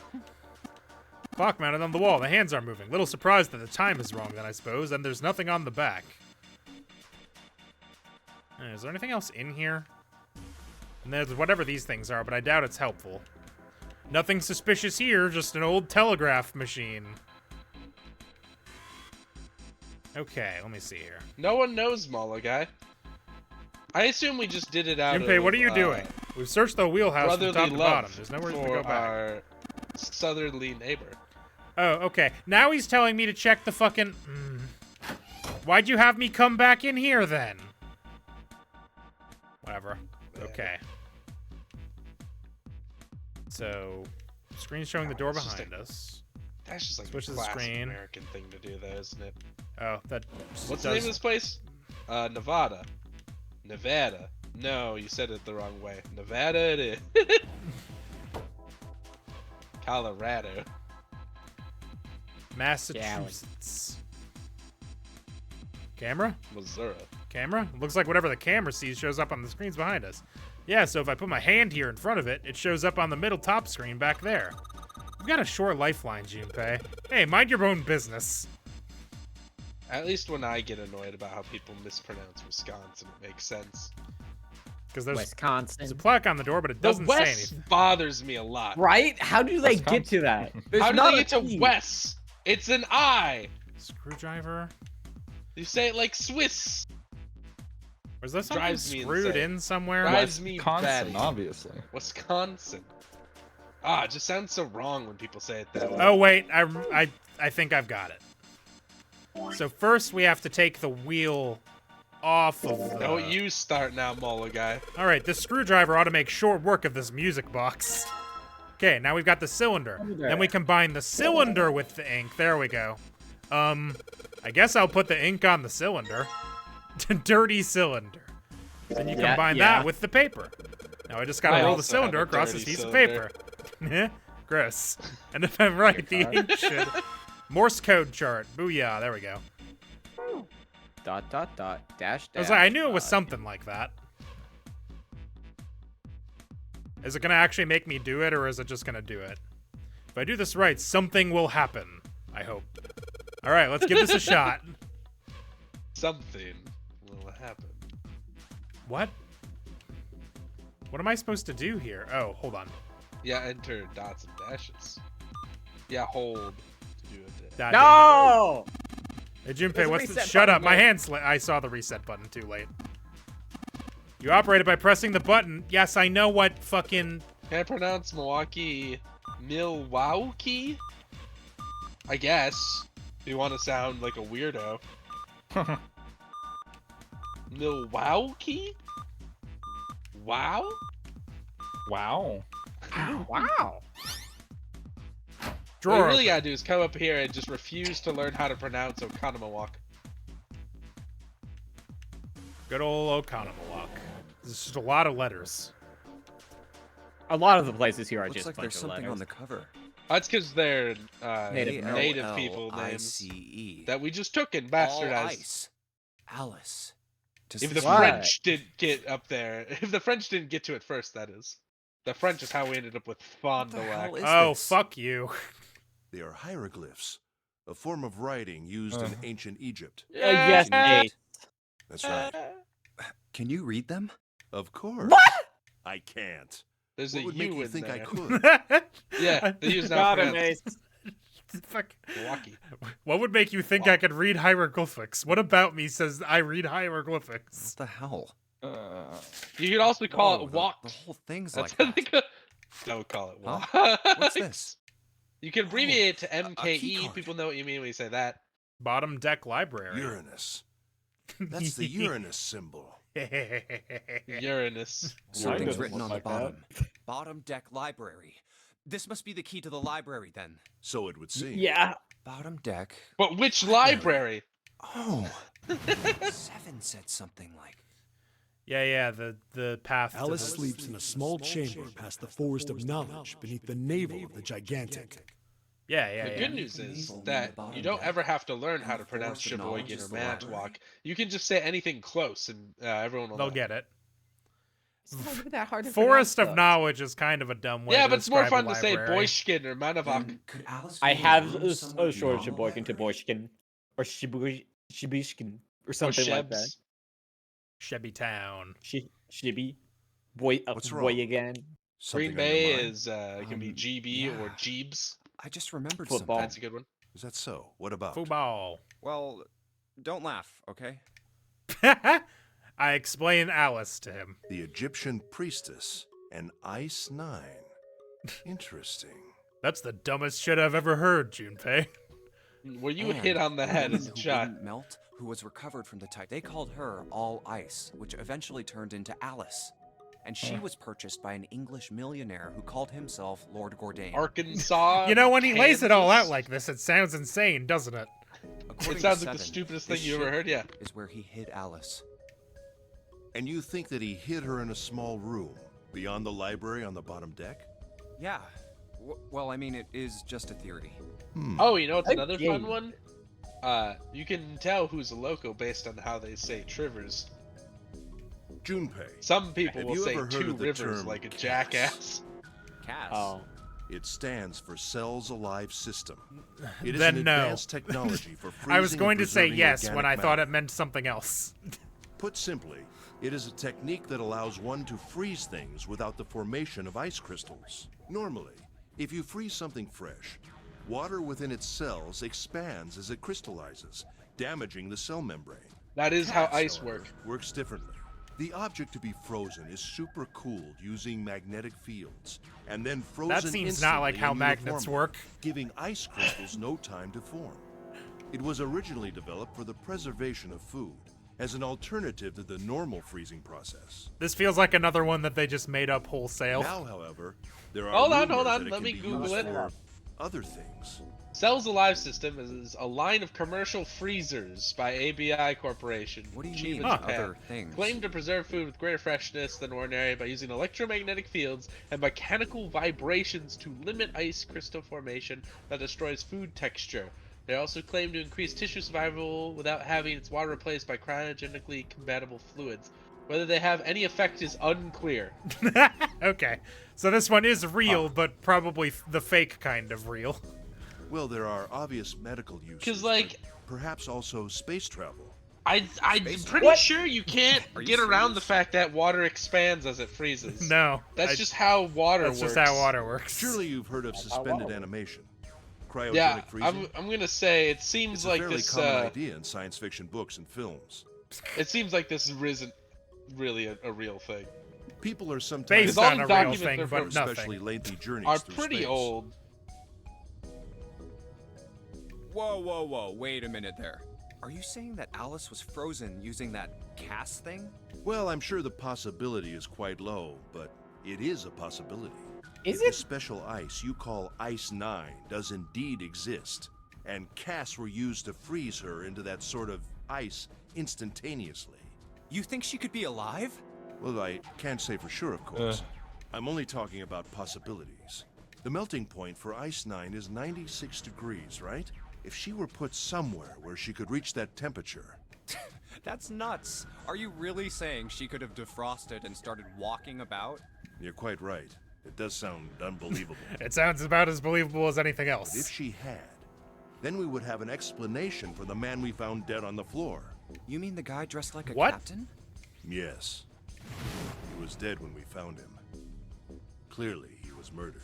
Clock mounted on the wall. The hands are moving. Little surprised that the time is wrong then, I suppose, and there's nothing on the back. Is there anything else in here? And there's whatever these things are, but I doubt it's helpful. Nothing suspicious here, just an old telegraph machine. Okay, let me see here. No one knows Mala guy. I assume we just did it out Junpei, of, what are you doing? We've searched the wheelhouse from brotherly top to love bottom. There's nowhere to for go back. our southerly neighbor. Oh, okay. Now he's telling me to check the fucking... Why'd you have me come back in here, then? Whatever. Okay. So, screen's showing the door it's just behind us. That's just like Switch a to the classic screen. American thing to do, though, isn't it? Oh, that What's the name of this place? Nevada. Nevada. No, you said it the wrong way. Nevada it is. Colorado. Massachusetts. Camera? Missouri. Camera? Looks like whatever the camera sees shows up on the screens behind us. Yeah, so if I put my hand here in front of it, it shows up on the middle top screen back there. You've got a short lifeline, Junpei. Hey, mind your own business. At least when I get annoyed about how people mispronounce Wisconsin, it makes sense. Because there's Wisconsin. a plaque on the door, but it The doesn't say West anything. bothers me a lot. Right? How do they get to that? There's How do not they a get to T. West? It's an I. Screwdriver? You say it like Swiss. Was there something Drives me screwed insane. in somewhere? Drives me Wisconsin, batty. obviously. Wisconsin. Ah, it just sounds so wrong when people say it that way. Oh, wait. I think I've got it. So first we have to take the wheel off of the... Don't you start now, Mola guy. Alright, this screwdriver ought to make short work of this music box. Okay, now we've got the cylinder. Then we combine the cylinder with the ink. There we go. I guess I'll put the ink on the cylinder. Dirty cylinder. Then you combine that with the paper. Now I just gotta I roll the also have cylinder a across this dirty piece cylinder. of paper. Gross. And if I'm right, the ink should... Morse code chart. Booyah, there we go. Dot dot dot dash dash. I was like, I knew it was dot. something like that. Is it gonna actually make me do it, or is it just gonna do it? If I do this right, something will happen. I hope. All right, let's give this a shot. Something will happen. What? What am I supposed to do here? Oh, hold on. Yeah, enter dots and dashes. Yeah, hold to do it. God No! damn it. Hey, Junpei, There's a what's the... reset Shut button up, my there. hand I saw the reset button too late. You operated by pressing the button. Yes, I know what fucking... Can I pronounce Milwaukee? I guess. If you want to sound like a weirdo. Milwaukee? Wow? Wow. Wow. What Drawer you really open. gotta do is come up here and just refuse to learn how to pronounce Oconomowoc. Good old Oconomowoc. There's just a lot of letters. A lot of the places here are Looks just like a bunch there's of something letters. on the cover. That's because they're Native people names ALLICE. that we just took and All bastardized. ice. Alice. Does If the this What? French didn't get up there, if the French didn't get to it first, that is. The French is how we ended up with Fond What du the hell Lac. is Oh, this? fuck you. They are hieroglyphs, a form of writing used in ancient Egypt. Yes, Can you- Nate. That's right. Can you read them? Of course. What? I can't. There's What a would U make you in think there. I could? Yeah, the U's not Got him, pronounced. Ace. Fuck. Milwaukee. What would make you think I could read hieroglyphics? What about me says I read hieroglyphics? What the hell? You could also call Whoa, it walk. The whole thing's That's like how that. they go. Don't call it Huh? walk. What's this? You can abbreviate it to key MKE. card. People know what you mean when you say that. Bottom deck library. Uranus. That's the Uranus symbol. Uranus. Something's doesn't written look on like the bottom. Bottom deck library. This must be the key to the library then. So it would seem. Yeah. Bottom deck. But which library? Oh. 7 said something like. Yeah, the path Alice to the... sleeps in a small chamber past the forest of knowledge beneath the navel of the gigantic. Yeah. The good news is that you don't ever have to learn how to pronounce Sheboygan or Manitowoc. You can just say anything close and everyone will They'll know. get it. It's not that hard to Forest pronounce, of though. Knowledge is kind of a dumb way Yeah, to but it's more describe fun a to say library. Boyshkin or Manitowoc. Could Alice I be in have room somewhere a short beyond the Sheboygan to library? Boyshkin or Shibishkin or Or something like that. Shebs. Chevy Town. Shibby. Boy, What's boy wrong? again. Something Green on your Bay mind? is it can be GB or yeah. Jeebs. I just remembered Football. something. That's a good one. Is that so? What about? Football. Well, don't laugh, okay? I explain Alice to him. The Egyptian priestess and Ice 9. Interesting. That's the dumbest shit I've ever heard, Junpei. Where you And hit on the head woman is a who shot. wouldn't melt, who was recovered from the tide. They called her All Ice, which eventually turned into Alice. And she was purchased by an English millionaire who called himself Lord Gordain. Arkansas. You know, when he lays it all out Kansas. like this, it sounds insane, doesn't it? According It to sounds like the 7, stupidest thing this you ever ship heard, yeah. Is where he hid Alice. And you think that he hid her in a small room beyond the library on the bottom deck? Yeah. Well, I mean, it is just a theory. Oh, you know what's another Okay. fun one? You can tell who's a loco based on how they say Trivers. Junpei. Some people Have will you say ever heard two of the rivers term like a CAS? jackass. Cass. Oh. It stands for Cells Alive System. It is Then an no. advanced technology for freezing I was going and to say preserving yes when I organic thought matter. it meant something else. Put simply, it is a technique that allows one to freeze things without the formation of ice crystals. Normally, if you freeze something fresh, water within its cells expands as it crystallizes, damaging the cell membrane. That is how CAS, ice however, works differently. The object to be frozen is supercooled using magnetic fields, and then frozen That seems not like instantly how and magnets uniformly, work. giving ice crystals no time to form. It was originally developed for the preservation of food, as an alternative to the normal freezing process. This feels like another one that they just made up wholesale. Now, however, there are Hold on, rumors hold on, that let can me be Google used it. for other things. Cells Alive System is a line of commercial freezers by ABI Corporation. What do you Chiba, mean, Japan. other things? Claimed to preserve food with greater freshness than ordinary by using electromagnetic fields and mechanical vibrations to limit ice crystal formation that destroys food texture. They also claim to increase tissue survival without having its water replaced by cryogenically compatible fluids. Whether they have any effect is unclear. Okay. So this one is real, but probably the fake kind of real. Well, there are obvious medical uses, Because, like, but perhaps also space travel. I'm Space pretty What? sure you can't Are you get around serious? the fact that water expands as it freezes. No. That's just how water That's works. just how water works. Surely you've heard of how suspended water animation. Cryogenic Yeah, freezing? I'm gonna say it seems It's a like fairly this. common idea in science fiction books and films. It seems like this isn't really a real thing. People are sometimes Based all on the a real documents thing, are but from especially nothing. lengthy journeys Are through pretty space. old. Whoa, whoa, whoa, wait a minute there. Are you saying that Alice was frozen using that cast thing? Well, I'm sure the possibility is quite low, but it is a possibility. Is If it? the special ice you call Ice 9 does indeed exist, and casts were used to freeze her into that sort of ice instantaneously. You think she could be alive? Well, I can't say for sure, of course. I'm only talking about possibilities. The melting point for Ice 9 is 96 degrees, right? If she were put somewhere where she could reach that temperature, That's nuts. Are you really saying she could have defrosted and started walking about? you're quite right. It does sound unbelievable. It sounds about as believable as anything But else. if she had, then we would have an explanation for the man we found dead on the floor. You mean the guy dressed like a What? captain? Yes. He was dead when we found him. Clearly, he was murdered.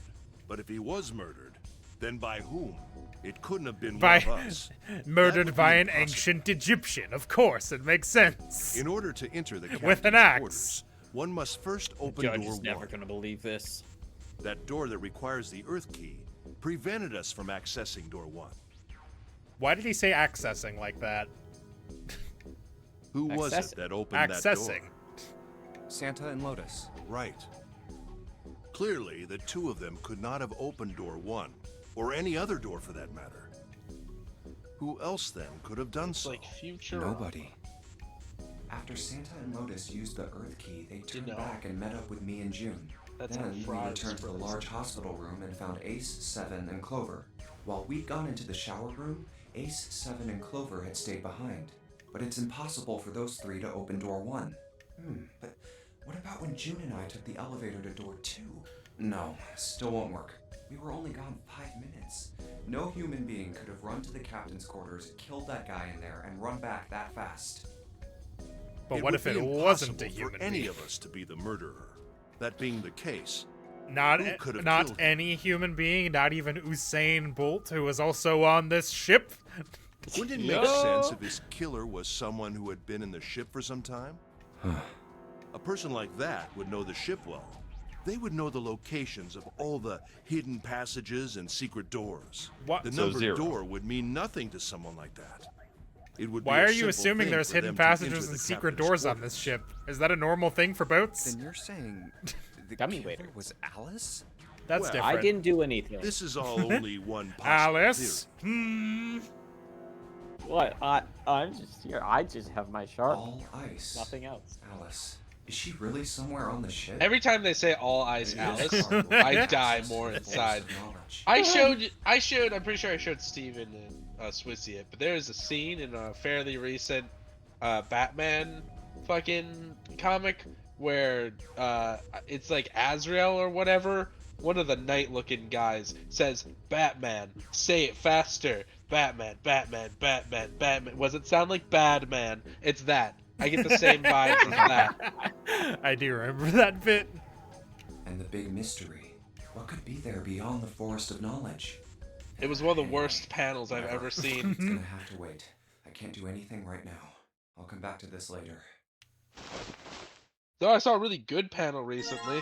But if he was murdered, then by whom? It couldn't have been By one of us. murdered would by be an impossible. ancient Egyptian. Of course, it makes sense. In order to enter the With an captain's axe. quarters, one must first open Judge door is never 1. gonna believe this. That door that requires the Earth key prevented us from accessing door 1. Why did he say accessing like that? Who was Access- it that opened that Accessing. door? Santa and Lotus. Right. Clearly, the two of them could not have opened door 1, or any other door for that matter. Who else then could have done It's so? like future. Nobody. After Santa and Lotus used the Earth key, they turned know. back and met up with me and June. That's then how we Fry's returned to the brothers. large hospital room and found Ace, Seven, and Clover. While we'd gone into the shower room, Ace, Seven, and Clover had stayed behind. But it's impossible for those three to open door 1. But what about when June and I took the elevator to door 2? No, still won't work. We were only gone 5 minutes. No human being could have run to the captain's quarters, killed that guy in there, and run back that fast. But what would if it be wasn't a impossible human for any being? of us to be the murderer? That being the case, Not Who could have not killed him? any human being, not even Usain Bolt, who was also on this ship. wouldn't it make sense if his killer was someone who had been in the ship for some time? A person like that would know the ship well. They would know the locations of all the hidden passages and secret doors. What? The So numbered 0. door would mean nothing to someone like that. It would be Why a are you simple assuming thing there's for hidden them to enter passages the and secret captain's doors on this quarters. ship? Is that a normal thing for boats? Then you're saying the Dummy killer waiter. was Alice? That's Well, different. I didn't do anything. This is all only one possible Alice? theory. What? I'm just here. I just have my sharp. All ice. Nothing else. Alice. Is she really somewhere on the ship? Every time they say all ice It is Alice, horrible. I die Access more to the force inside. of knowledge. I'm pretty sure I showed Steven and Swissy it, but there is a scene in a fairly recent Batman fucking comic where it's like Azrael or whatever. One of the night-looking guys says, "Batman, say it faster. Batman, Batman, Batman, Batman." Was it sound like Badman? It's that. I get the same vibe from that. I do remember that bit. And the big mystery. What could be there beyond the forest of knowledge? It was one of the worst panels I've ever It's seen. gonna have to wait. I can't do anything right now. I'll come back to this later. Though I saw a really good panel recently.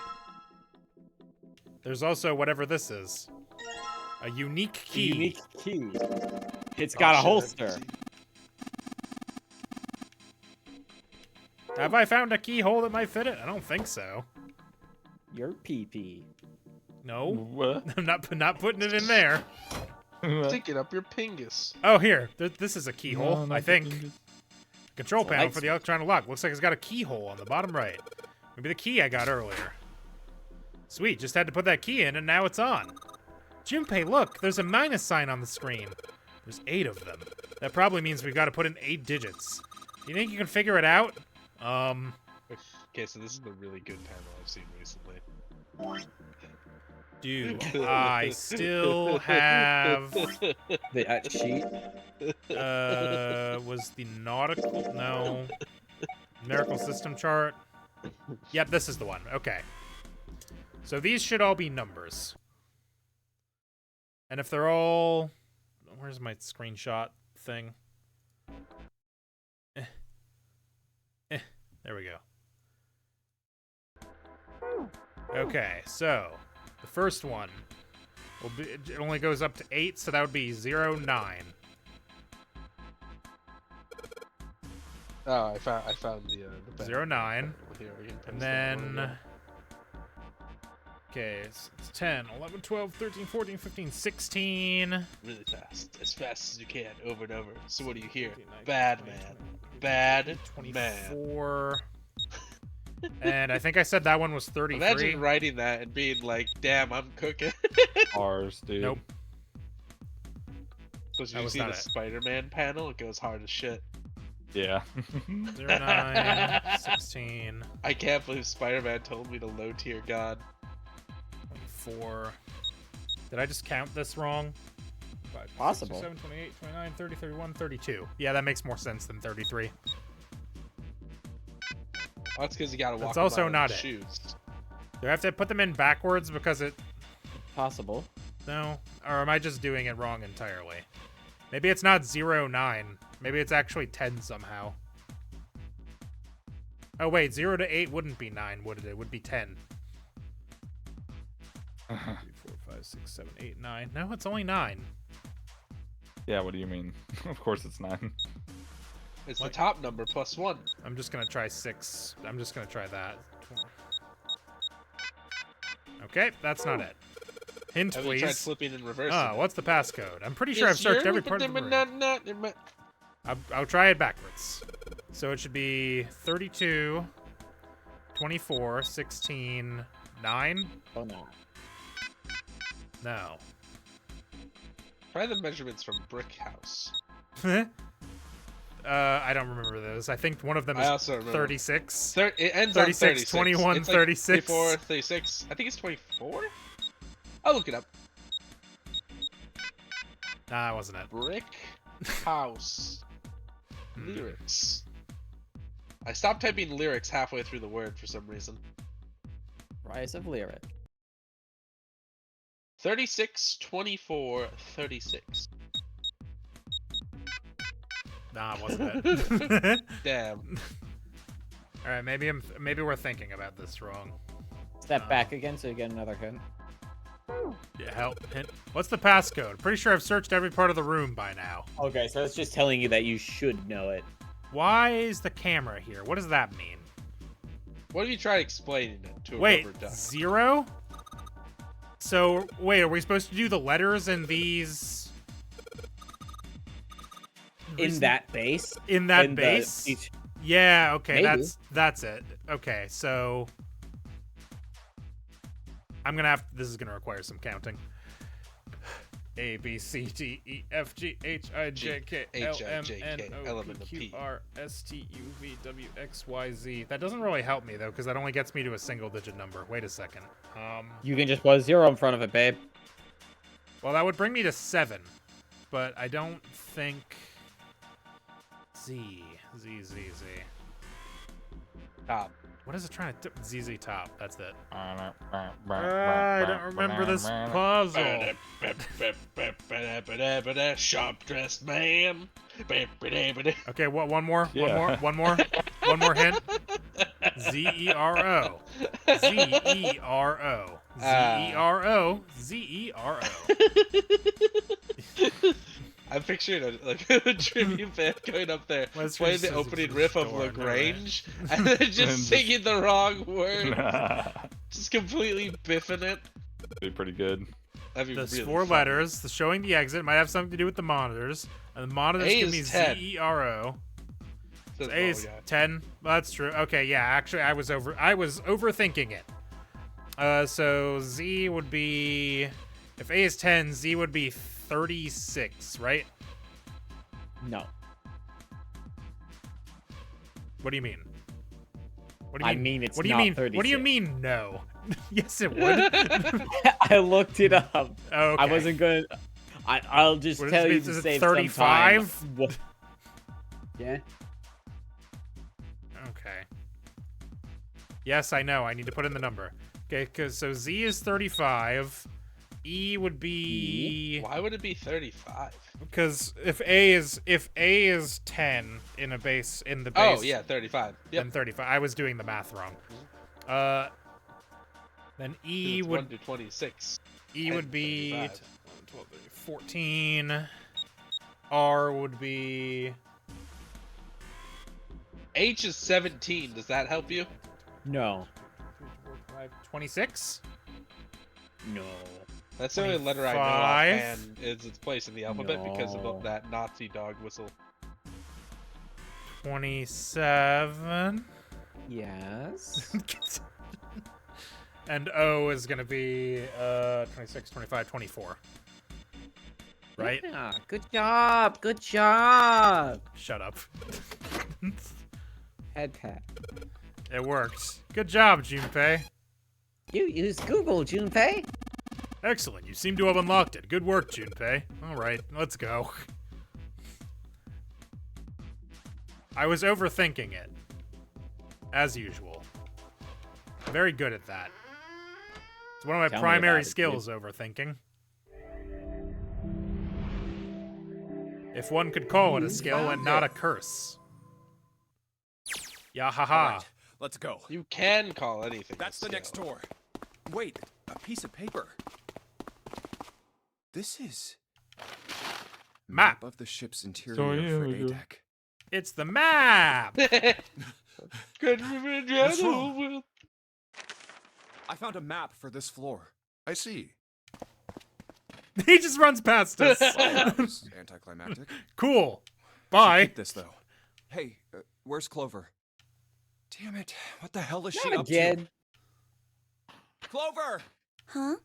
There's also whatever this is. A unique key. Unique key. It's got a shit, I holster. didn't see. Have I found a keyhole that might fit it? I don't think so. Your PP. No, What? I'm not putting it in there. Stick it up your pingus. Oh, here. This is a keyhole, No, I not think. the Control It's a panel light for the switch. electronic lock. Looks like it's got a keyhole on the bottom right. Maybe the key I got earlier. Sweet, just had to put that key in and now it's on. Junpei, look, there's a minus sign on the screen. There's 8 of them. That probably means we've got to put in 8 digits. Do you think you can figure it out? Okay, so this is the really good panel I've seen recently. Do I still have The sheet. was the nautical no numerical system chart? Yep, this is the one. Okay. So these should all be numbers. And if they're all where's my screenshot thing? There we go. Okay, so the first one will be, it only goes up to 8, so that would be 0, 9. Oh, I found the 0, 9. Here, we can And post that one then again. okay, it's 10, 11, 12, 13, 14, 15, 16. Really fast, as fast as you can, over and over. So what do you hear? 19, Bad 20, man, 20, bad 24. man. And I think I said that one was 33. Imagine writing that and being like, "Damn, I'm cooking." Ours, dude. Nope. So That you was see not the it. Spider-Man panel? It goes hard as shit. Yeah. 0, 9, 16, I can't believe Spider-Man told me to low tier God. 24. Did I just count this wrong? 5, 6, Possible. 7, 28, 29, 30, 31, 32. Yeah, that makes more sense than 33. Oh, that's because you gotta walk. That's also around in not the it. shoes. Do I have to put them in backwards because it... Possible. No? Or am I just doing it wrong entirely? Maybe it's not 0, 9. Maybe it's actually 10 somehow. Oh, wait. 0 to 8 wouldn't be 9, would it? It would be 10. 3, 4, 5, 6, 7, 8, 9. No, it's only 9. Yeah, what do you mean? Of course it's 9. It's What? the top number plus 1. I'm just going to try 6. I'm just going to try that. Okay, that's not it. Hint, Have you tried please. flipping and reversing? Ah, it? what's the passcode? I'm pretty sure I've searched every part of the room. I'll try it backwards. So it should be 32, 24, 16, 9? Oh no. No. Try the measurements from Brick House. I don't remember those. I think one of them I is also remember. 36. It ends 36, on 36. 21, It's like 36. 24, 36. I think it's 24? I'll look it up. Nah, that wasn't it. Brick House. Hmm. Lyrics. I stopped typing lyrics halfway through the word for some reason. Rise of Lyric. 36, 24, 36. Nah, it wasn't it. Damn. All right, maybe we're thinking about this wrong. Step back again so you get another hint. Yeah, help. Hint. What's the passcode? Pretty sure I've searched every part of the room by now. Okay, so it's just telling you that you should know it. Why is the camera here? What does that mean? What if you tried explaining it to a Wait, rubber duck? 0? So, wait, are we supposed to do the letters in these? In that base? In that In the- base? each- Yeah, okay, Maybe. that's it. Okay, so I'm gonna have this is gonna require some counting. A B C D E F G H I J K L M N O P Q R S T U V W X Y Z. That doesn't really help me though, because that only gets me to a single digit number. Wait a second. You can just put a 0 in front of it, babe. Well, that would bring me to 7, but I don't think Z. Top. What is it trying to do? ZZ top. That's it. I I don't remember this puzzle. Sharp dressed man. Okay, what? One more hint. Z-E-R-O. Z-E-R-O. Z-E-R-O. Z-E-R-O. I'm picturing a tribute band going up there, Let's playing the just- opening just riff of store, Lagrange, and then just singing the wrong word, Nah. just completely biffing it. Be pretty good. That'd be There's really 4 funny. letters. The showing the exit might have something to do with the monitors. And the monitors A give is me 10. Z-E-R-O. Says A the is wrong guy. 10. Well, that's true. Okay, yeah, actually I was overthinking it. So Z would be, if A is 10, Z would be 36, right? No. What do you mean? What do you I mean? mean, it's what do you not mean? 36. What do you mean? No. Yes, it would. I looked it up. Okay. I wasn't gonna. I'll just What tell you is to it, save some time. 35? Yeah. Okay. Yes, I know. I need to put in the number. Okay, because so Z is 35. E would be Why would it be 35? because if A is 10 in a base in the base. Oh yeah, 35. Yep. Then 35. I was doing the math wrong. Then E It's would 1 to 26. E would be 35. 12, 14. R would be H is 17. Does that help you? No. 26. No. That's the only letter I know 25? offhand is its place in the alphabet because No. of that Nazi dog whistle. 27. Yes. And O is going to be 26, 25, 24. Right? Yeah. Good job. Good job. Shut up. Head pat. It worked. Good job, Junpei. You use Google, Junpei. Excellent. You seem to have unlocked it. Good work, Junpei. All right, let's go. I was overthinking it. As usual. Very good at that. It's one of my Tell me primary about it, skills, overthinking. If one could call it a skill and not a curse. Yeah, haha. Alright, let's go. You can call anything. That's a the next skill. door. Wait, a piece of paper. This is Map. of the ship's So, interior yeah, for we A go. deck. It's the map. Good revenge. What's wrong? Will. I found a map for this floor. I see. He just runs past us. This is anticlimactic. Cool. Should Bye. keep this though. Hey, where's Clover? Damn it! What the hell is she Not up again. to? Clover! Huh?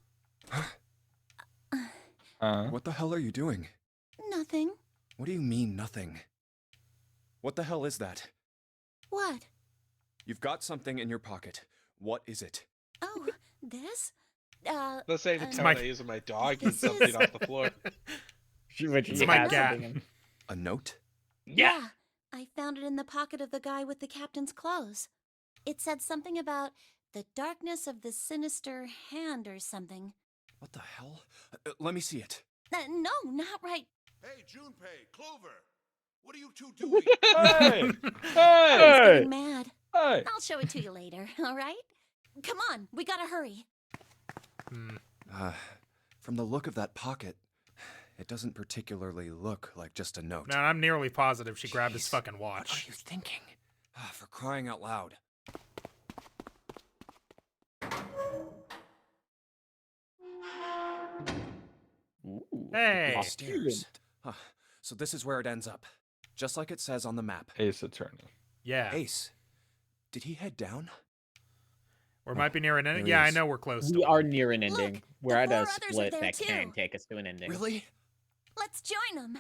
What the hell are you doing? Nothing. What do you mean nothing? What the hell is that? What? You've got something in your pocket. What is it? Oh, this? The same tone my- I use with my dog This eats something is- off the floor. Which It's you my have cat. something in- A note? Yeah. I found it in the pocket of the guy with the captain's clothes. It said something about the darkness of the sinister hand or something. What the hell? Let me see it. No, not right. Hey, Junpei, Clover, what are you two doing? Hey! He's Hey! getting mad. Hey! I'll show it to you later, all right? Come on, we gotta hurry. From the look of that pocket, it doesn't particularly look like just a note. Man, I'm nearly positive she grabbed his Jeez, fucking What watch. are you thinking? For crying out loud. Hey. Upstairs. So this is where it ends up. Just like it says on the map. Ace Attorney. Yeah. Ace, did he head down? Or might be near an There ending. he Yeah, I is. know we're close to We it. are near an ending. Look, We're the at four a others are split there that too. can take us to an ending. Really? Let's join them.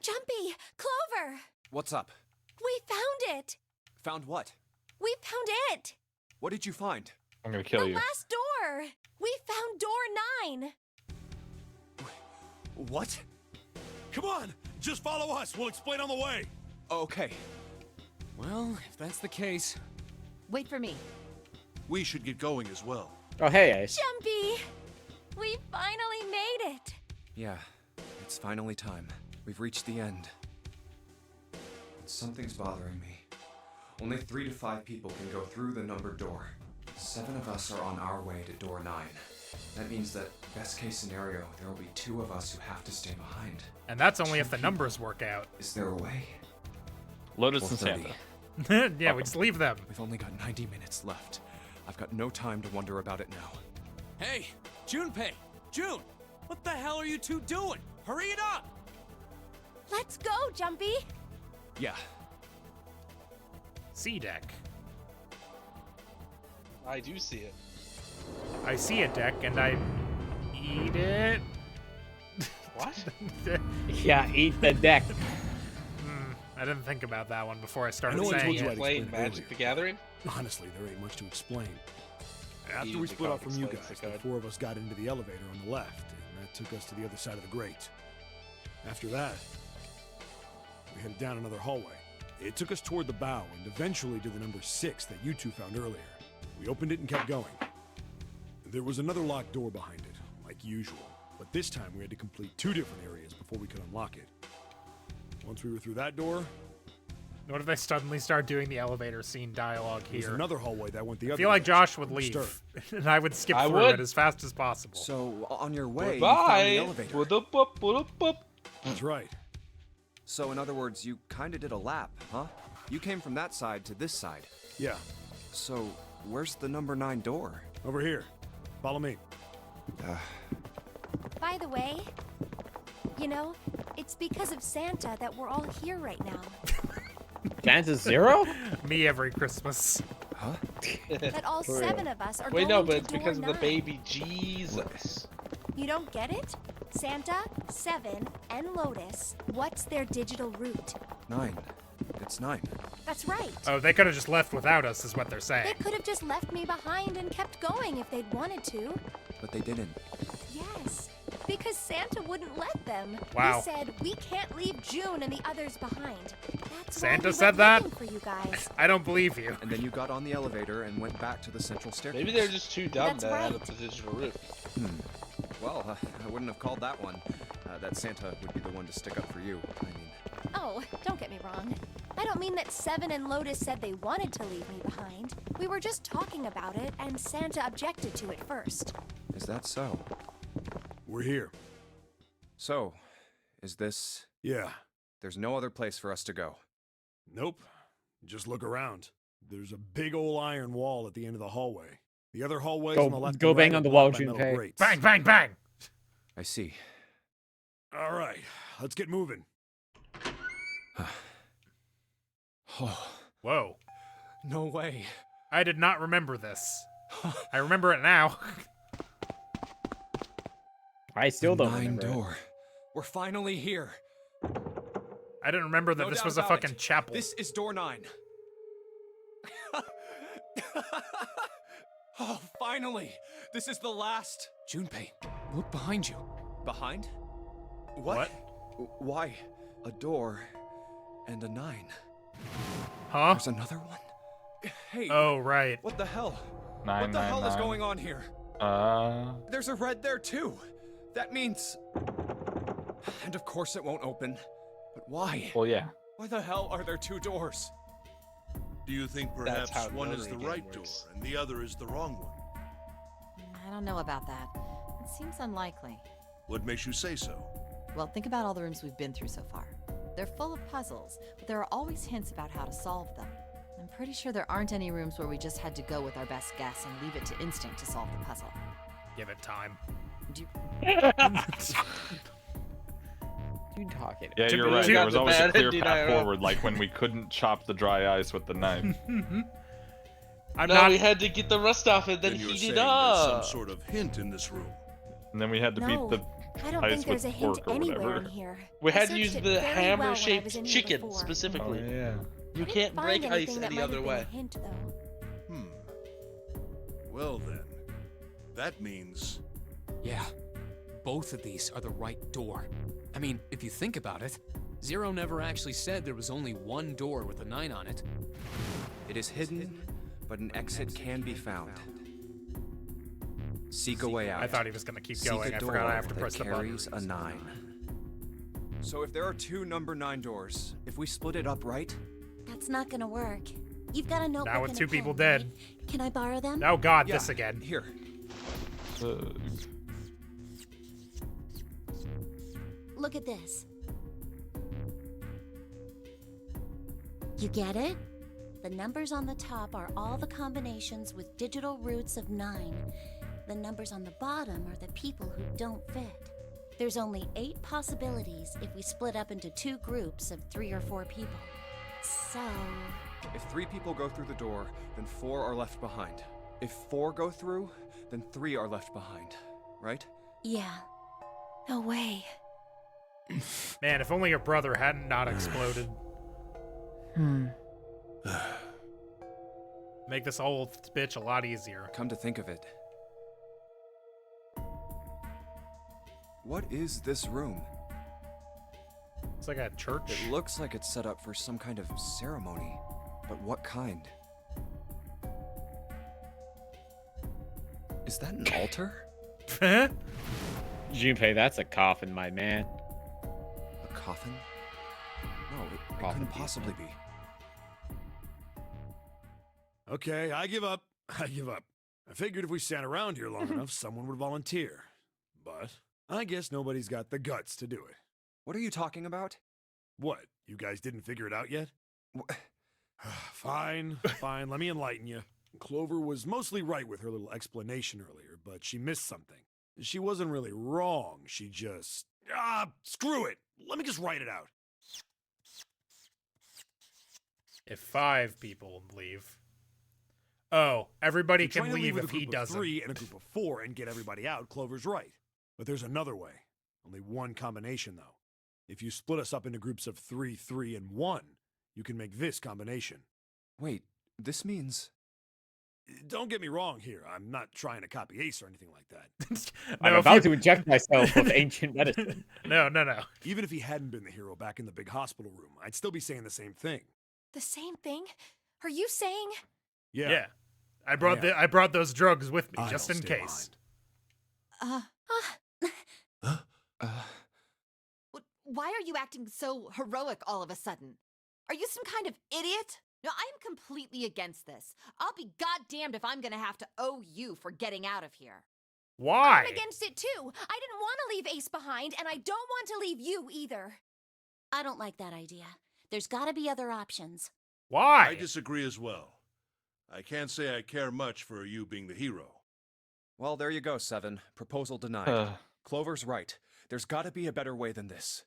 Jumpy, Clover, What's up? we found it. Found what? We found it. What did you find? I'm gonna kill The you. last door. We found door 9. What? Come on, just follow us. We'll explain on the way. Okay. Well, if that's the case. Wait for me. We should get going as well. Oh, hey, Ace. Jumpy, we finally made it. Yeah, it's finally time. We've reached the end. Something's bothering me. Only 3 to 5 people can go through the numbered door. 7 of us are on our way to door 9. That means that, best case scenario, there will be 2 of us who have to stay behind. And that's only if the numbers work out. Is there a way? Lotus Or and 30. Santa. Yeah, we just leave them. We've only got 90 minutes left. I've got no time to wonder about it now. Hey, Junpei! June! What the hell are you two doing? Hurry it up! Let's go, Jumpy. Yeah, C deck. I do see it. I see a deck and I eat it. What? Yeah, eat the deck. I didn't think about that one before I I started know I saying told you it. I'd Playing explain it Magic earlier. the Gathering? Honestly, there ain't much to explain. After Easy we split off from you comics, guys, like the 4 of us got into the elevator on the left, and that took us to the other side of the grate. After that, we headed down another hallway. It took us toward the bow and eventually to the number 6 that you two found earlier. We opened it and kept going. There was another locked door behind it, like usual, but this time we had to complete 2 different areas before we could unlock it. Once we were through that door, What if they suddenly start doing the elevator scene dialogue there was here? another hallway that went the other I feel like direction. Josh would From the leave, stern. and I would skip I through would. it as fast as possible. So, on your way, you Goodbye. found the elevator. What up? That's right. So, in other words, you kinda did a lap, huh? You came from that side to this side. Yeah, So, where's the number 9 door? over here. Follow me. By the way, you know, it's because of Santa that we're all here right now. Santa's 0? Me every Christmas. That all For 7 real. of us are Wait, going no, to but it's door because of the 9. baby Jesus. You don't get it? Santa, 7, and Lotus. What's their digital route? 9. It's 9. That's right. Oh, they could have just left without us, is what they're They saying. could have just left me behind and kept going if they'd wanted to. But they didn't. Yes, because Santa wouldn't let them. Wow. He said we can't leave June and the others behind. That's Santa why we said went that? looking for you guys. I don't believe you. And then you got on the elevator and went back to the central staircase. Maybe they're just too dumb That's to add right. up the digital route. Well, I wouldn't have called that one. That Santa would be the one to stick up for you. I mean, Oh, don't get me wrong. I don't mean that 7 and Lotus said they wanted to leave me behind. We were just talking about it, and Santa objected to it first. is that so? We're here. So, is this... Yeah. There's no other place for us to go. Nope. Just look around. There's a big old iron wall at the end of the hallway. The other hallways on the left Go and bang right on the are wall, blocked by metal Junpei. grates. Bang, bang, bang! I see. All right, let's get moving. Oh, Whoa. No way. I did not remember this. I remember it now. I still the don't 9 remember it. door. We're finally here. I didn't remember that No this doubt was a about fucking it. chapel. This is door 9. Oh, finally! This is the last. Junpei, look behind you. Behind? What? What? Why? A door and a 9. Huh? There's another one? Hey, Oh, right. what the hell? 9, What the 9, hell is 9. going on here? There's a red there too. That means... And of course it won't open. But why? Well, yeah. Why the hell are there 2 doors? Do you think That's perhaps how one is the notary right game door works. and the other is the wrong one? I don't know about that. It seems unlikely. What makes you say so? Well, think about all the rooms we've been through so far. They're full of puzzles, but there are always hints about how to solve them. I'm pretty sure there aren't any rooms where we just had to go with our best guess and leave it to instinct to solve the puzzle. Give it time. Do you... You talking? Yeah, you're Junpei right. got There was the always a bad clear ending, path I know. forward, like when we couldn't chop the dry ice with the knife. I'm No, not. we had to get the rust off and then Then you're heat saying it there's up. some sort of hint in this room. And then we had to No, beat the I don't ice think there's a with hint pork or anywhere whatever. in here. We I had to searched use it the very well when I was hammer-shaped in here chicken before. specifically. yeah. You I can't didn't break find ice anything that any might have other been way. a hint, though. Well then, that means... Yeah. Both of these are the right door. I mean, if you think about it, Zero never actually said there was only one door with a 9 on it. It is hidden, but an exit can be found. Seek a way out. I thought he was gonna keep Seek going. a I door forgot I have to that press the button. carries a 9. So if there are 2 number 9 doors, if we split it up right, That's not gonna work. You've got a notebook Now with and 2 a people pen, dead. right? Can I borrow them? Oh god, yeah, this again. Here. Look at this. You get it? The numbers on the top are all the combinations with digital roots of 9. The numbers on the bottom are the people who don't fit. There's only 8 possibilities if we split up into 2 groups of 3 or 4 people. So... If 3 people go through the door, then 4 are left behind. If 4 go through, then 3 are left behind. Right? yeah. No way. Man, if only your brother hadn't not exploded. Make this whole bitch a lot easier. Come to think of it. What is this room? It's like a church. It looks like it's set up for some kind of ceremony, but what kind? Is that an altar? Junpei, that's a coffin, my man. A coffin? No, it Coffin couldn't piece, possibly be. Okay, I give up. I give up. I figured if we sat around here long enough, someone would volunteer. But I guess nobody's got the guts to do it. What are you talking about? What? You guys didn't figure it out yet? Fine, fine. Let me enlighten you. Clover was mostly right with her little explanation earlier, but she missed something. She wasn't really wrong. She just... screw it. Let me just write it out. If 5 people leave. Oh, everybody If you're can trying to leave with if a he group of doesn't. 3 and a group of 4 and get everybody out, Clover's right. But there's another way. Only one combination, though. If you split us up into groups of 3, 3, and 1, you can make this combination. Wait, this means... Don't get me wrong here. I'm not trying to copy Ace or anything like that. I'm if about you- to inject myself with ancient medicine. No. Even if he hadn't been the hero back in the big hospital room, I'd still be saying the same thing. The same thing? Are you saying? Yeah. I brought those drugs with me I'll just in stay case. Why are you acting so heroic all of a sudden? Are you some kind of idiot? No, I am completely against this. I'll be goddamned if I'm gonna have to owe you for getting out of here. Why? I'm against it too. I didn't want to leave Ace behind, and I don't want to leave you either. I don't like that idea. There's gotta be other options. Why? I disagree as well. I can't say I care much for you being the hero. Well, there you go, Seven. Proposal denied. Clover's right. There's gotta be a better way than this.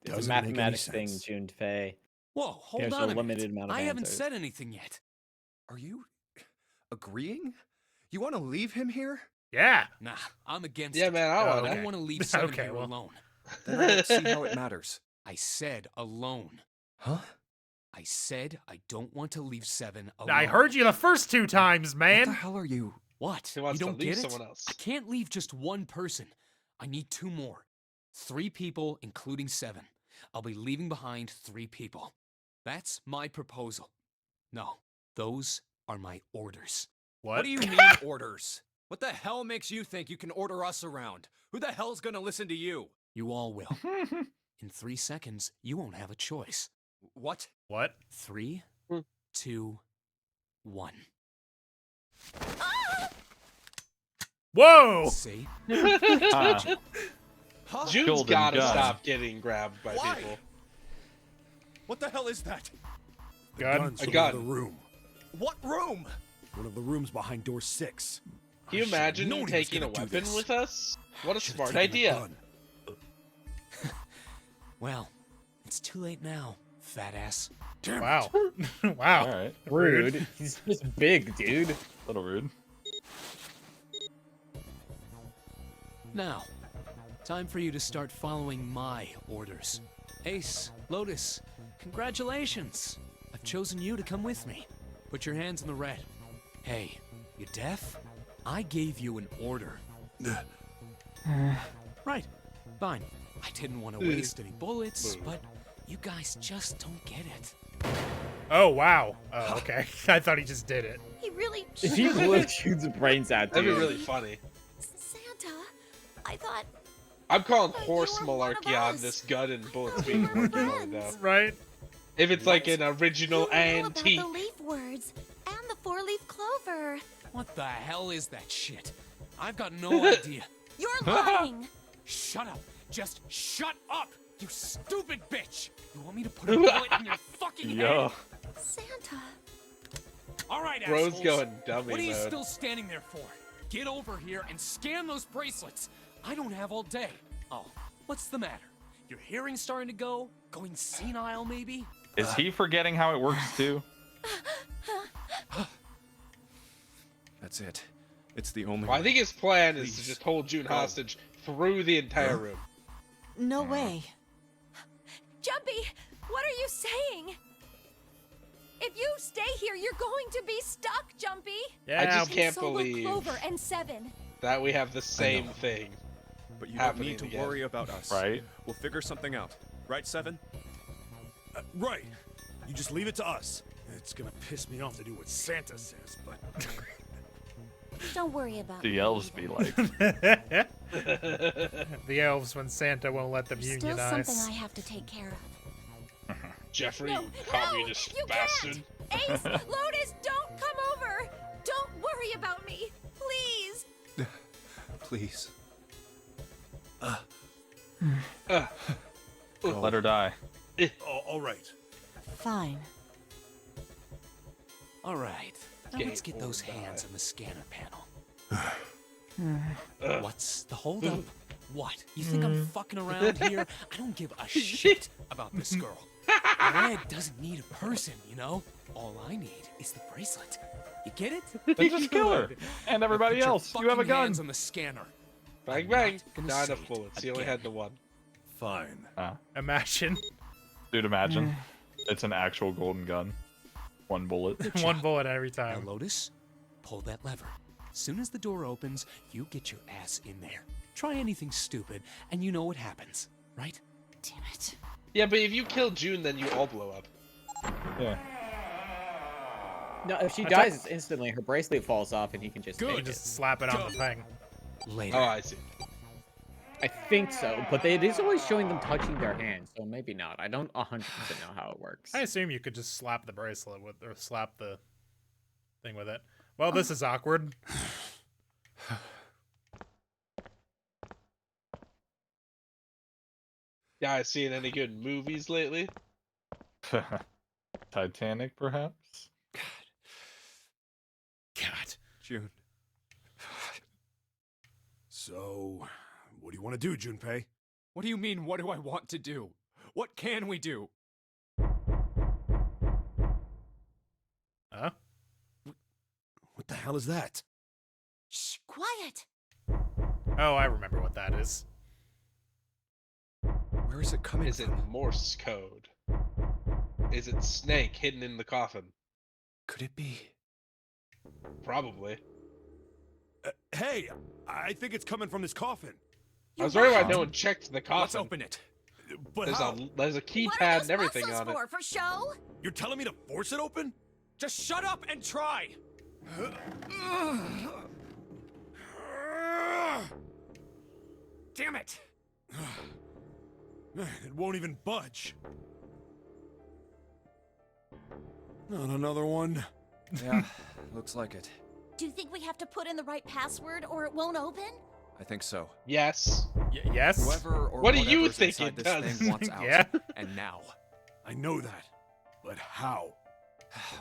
It's a Doesn't make any mathematics thing, sense. Junpei. Whoa, hold There's on a a limited minute. amount of I haven't answers. said anything yet. Are you agreeing? You want to leave him here? Yeah. Nah, I'm against Yeah, it. man, I want I okay. don't want to leave Seven Okay, here well. alone. Then I don't see how it matters. I said alone. Huh? I said I don't want to leave Seven alone. I heard you the first 2 times, What man. the hell are you? What? He wants you to don't leave get it? someone else. I can't leave just one person. I need 2 more. 3 people, including Seven. I'll be leaving behind 3 people. That's my proposal. No, those are my orders. What do you mean orders? What the hell makes you think you can order us around? Who the hell's gonna listen to you? You all will. In 3 seconds, you won't have a choice. What? What? 3, 2, 1. Whoa! See? Huh? June's Golden gotta gun. stop getting grabbed by Why? people. What the hell is that? The Gun? gun's A from gun. another room. What room? One of the rooms behind door 6. Can you I should've imagine known he was taking a gonna do weapon this. with us? What a Should've smart taken the idea. gun. Well, it's too late now, fat ass. Damn Wow. All wow. right. Rude. He's just big, dude. A little rude. Now, time for you to start following my orders. Ace, Lotus, congratulations. I've chosen you to come with me. Put your hands in the red. Hey, you deaf? I gave you an order. Right, fine. I didn't want to waste any bullets, but you guys just don't get it. Oh, wow. Oh, okay. I thought he just did it. He really If he blew June's brains out, That'd be dude. really funny. Santa, I thought I'm calling But you horse were one of malarkey on us. this gun and bullets being working on now. Right? If it's like an original you know about antique. the leaf words and the 4-leaf clover. What the hell is that shit? I've got no idea. You're lying. Shut up. Just shut up, you stupid bitch. You want me to put a bullet in your fucking Yo. head? Santa. All right, Bro's assholes. going dummy What are you mode. still standing there for? Get over here and scan those bracelets. I don't have all day. Oh, what's the matter? Your hearing's starting to go? Going senile, maybe? Is he forgetting how it works too? That's it. It's the only Well, I way. think his plan is to Please. just hold June hostage through the entire room. No way. Jumpy, What are you saying? If you stay here, you're going to be stuck, Jumpy. Yeah, I just can't So will believe Clover and Seven. that we have the same thing. But you don't happening need to again. worry about us. Right? We'll figure something out. Right, Seven? Right. You just leave it to us. It's gonna piss me off to do what Santa says, but... Don't worry about The me, elves either. be like, The elves when Santa won't let them There's unionize. still something I have to take care of. Jeffrey, No, you communist you bastard. can't. Ace, Lotus, don't come over. Don't worry about me, please. Please. let her die. All right. Fine. All right. Now Game let's get those or die. hands on the scanner panel. What's the holdup? What? You think I'm fucking around here? I don't give a shit about this girl. Red doesn't need a person, you know? All I need is the bracelet. You get it? Then just kill her. Good. And Now everybody put your else. You have a fucking gun. hands on the scanner. Bang I'm bang. not gonna Not say enough it bullets. He only again. had the one. Fine. Imagine Dude, imagine. It's an actual golden gun. One bullet. one bullet every Now, time. Lotus, pull that lever. Soon as the door opens, you get your ass in there. Try anything stupid, and you know what happens, right? Damn it. Yeah, but if you kill June, then you all blow up. Yeah. No, if she I dies, it's instantly her bracelet falls off, and he can just You take can it. just slap it on the thing. Later. Oh, I see. I think so, but it is always showing them touching their hands, so maybe not. I don't 100% know how it works. I assume you could just slap the bracelet with, or slap the thing with it. Well, this is awkward. Guys, seen any good movies lately? Titanic, perhaps? God. June. So, what do you want to do, Junpei? What do you mean, what do I want to do? What can we do? Huh? What the hell is that? Shh, quiet. Oh, I remember what that is. Where is it coming Is it from? Morse code? Is it Snake hidden in the coffin? Could it be? Probably. Hey, I think it's coming from this coffin. I was wondering why right. no one checked the Let's coffin. open it. But There's how? there's a What are keypad those and everything muscles on it. for show? You're telling me to force it open? Just shut up and try! Damn it! It won't even budge. Not another one. Yeah, looks like it. Do you think we have to put in the right password or it won't open? I think so. Yes. Yes? Whoever or What do you whatever's think inside it this does? thing wants out. Yeah. And now. I know that. But how?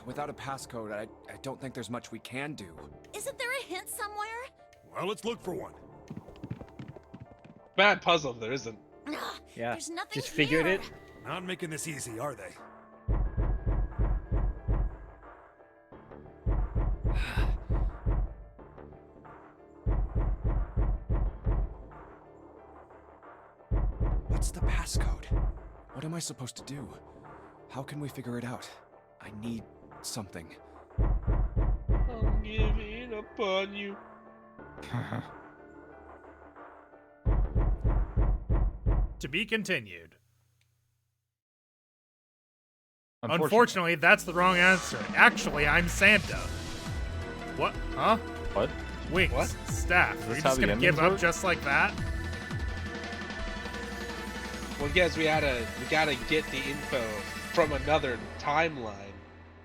Without a passcode, I don't think there's much we can do. Isn't there a hint somewhere? Well, let's look for one. Bad puzzle if there isn't. Ugh, Yeah, There's nothing just figured here. it. Not making this easy, are they? What's the passcode? What am I supposed to do? How can we figure it out? I need something. I'm giving up on you. To be continued. Unfortunately. Unfortunately, that's the wrong answer. Actually, I'm Santa. What? Huh? What? Wings. What? Staff. Are this you how just the gonna give endings up work? just like that? Well, guys, we gotta get the info from another timeline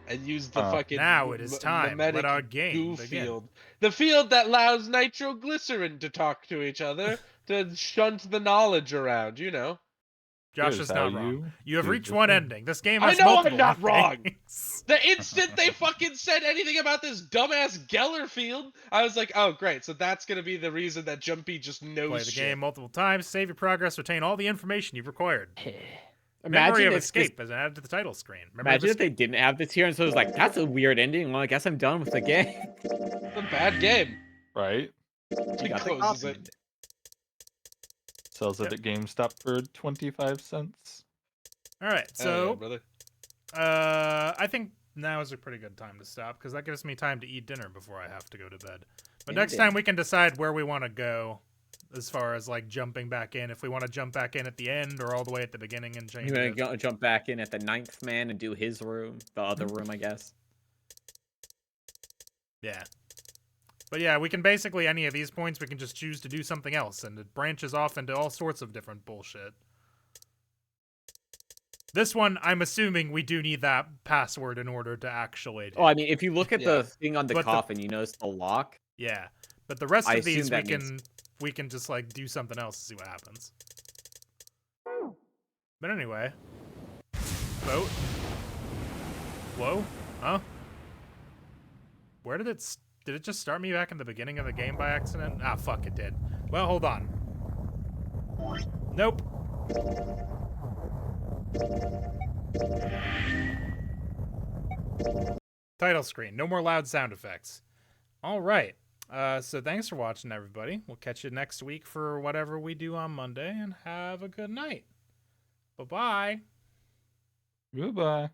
and use the fucking Now it is time. Let mimetic our game goo begin. field. The field that allows nitroglycerin to talk to each other to shunt the knowledge around, you know. Josh Here's is not how wrong. You have do reached the one thing. ending. This game I has know I'm multiple not wrong. endings. The instant they fucking said anything about this dumbass Geller field, I was like, oh great, so that's gonna be the reason that Jumpy just knows Play the shit. game multiple times, save your progress, retain all the information you've required. Memory Imagine of if Escape is added to the title screen. Memory Imagine of if they didn't have this here, and so it was like, that's a weird ending. Well, I guess I'm done with the game. It's a bad game. Right? You got the Closes coffin it. in it. Sells it Yep. at GameStop for 25 cents. All right, Hell yeah, so brother. I think now is a pretty good time to stop because that gives me time to eat dinner before I have to go to bed. But next Indeed. time we can decide where we want to go as far as like jumping back in. If we want to jump back in at the end or all the way at the beginning and change You it. gonna jump back in at the 9th man and do his room, the other room, I guess. Yeah. But yeah, we can basically, any of these points, we can just choose to do something else, and it branches off into all sorts of different bullshit. This one, I'm assuming we do need that password in order to actuate it. Oh, I mean, if you look at Yeah. the thing on the But coffin, you notice the lock. Yeah. But the rest I of these, assume that means- we can just, like, do something else to see what happens. But anyway. Boat. Whoa. Huh? Where did it... Did it just start me back in the beginning of the game by accident? Ah, fuck, it did. Well, hold on. Nope. Title screen. No more loud sound effects. All right. So thanks for watching, everybody. We'll catch you next week for whatever we do on Monday, and have a good night. Bye-bye. Goodbye.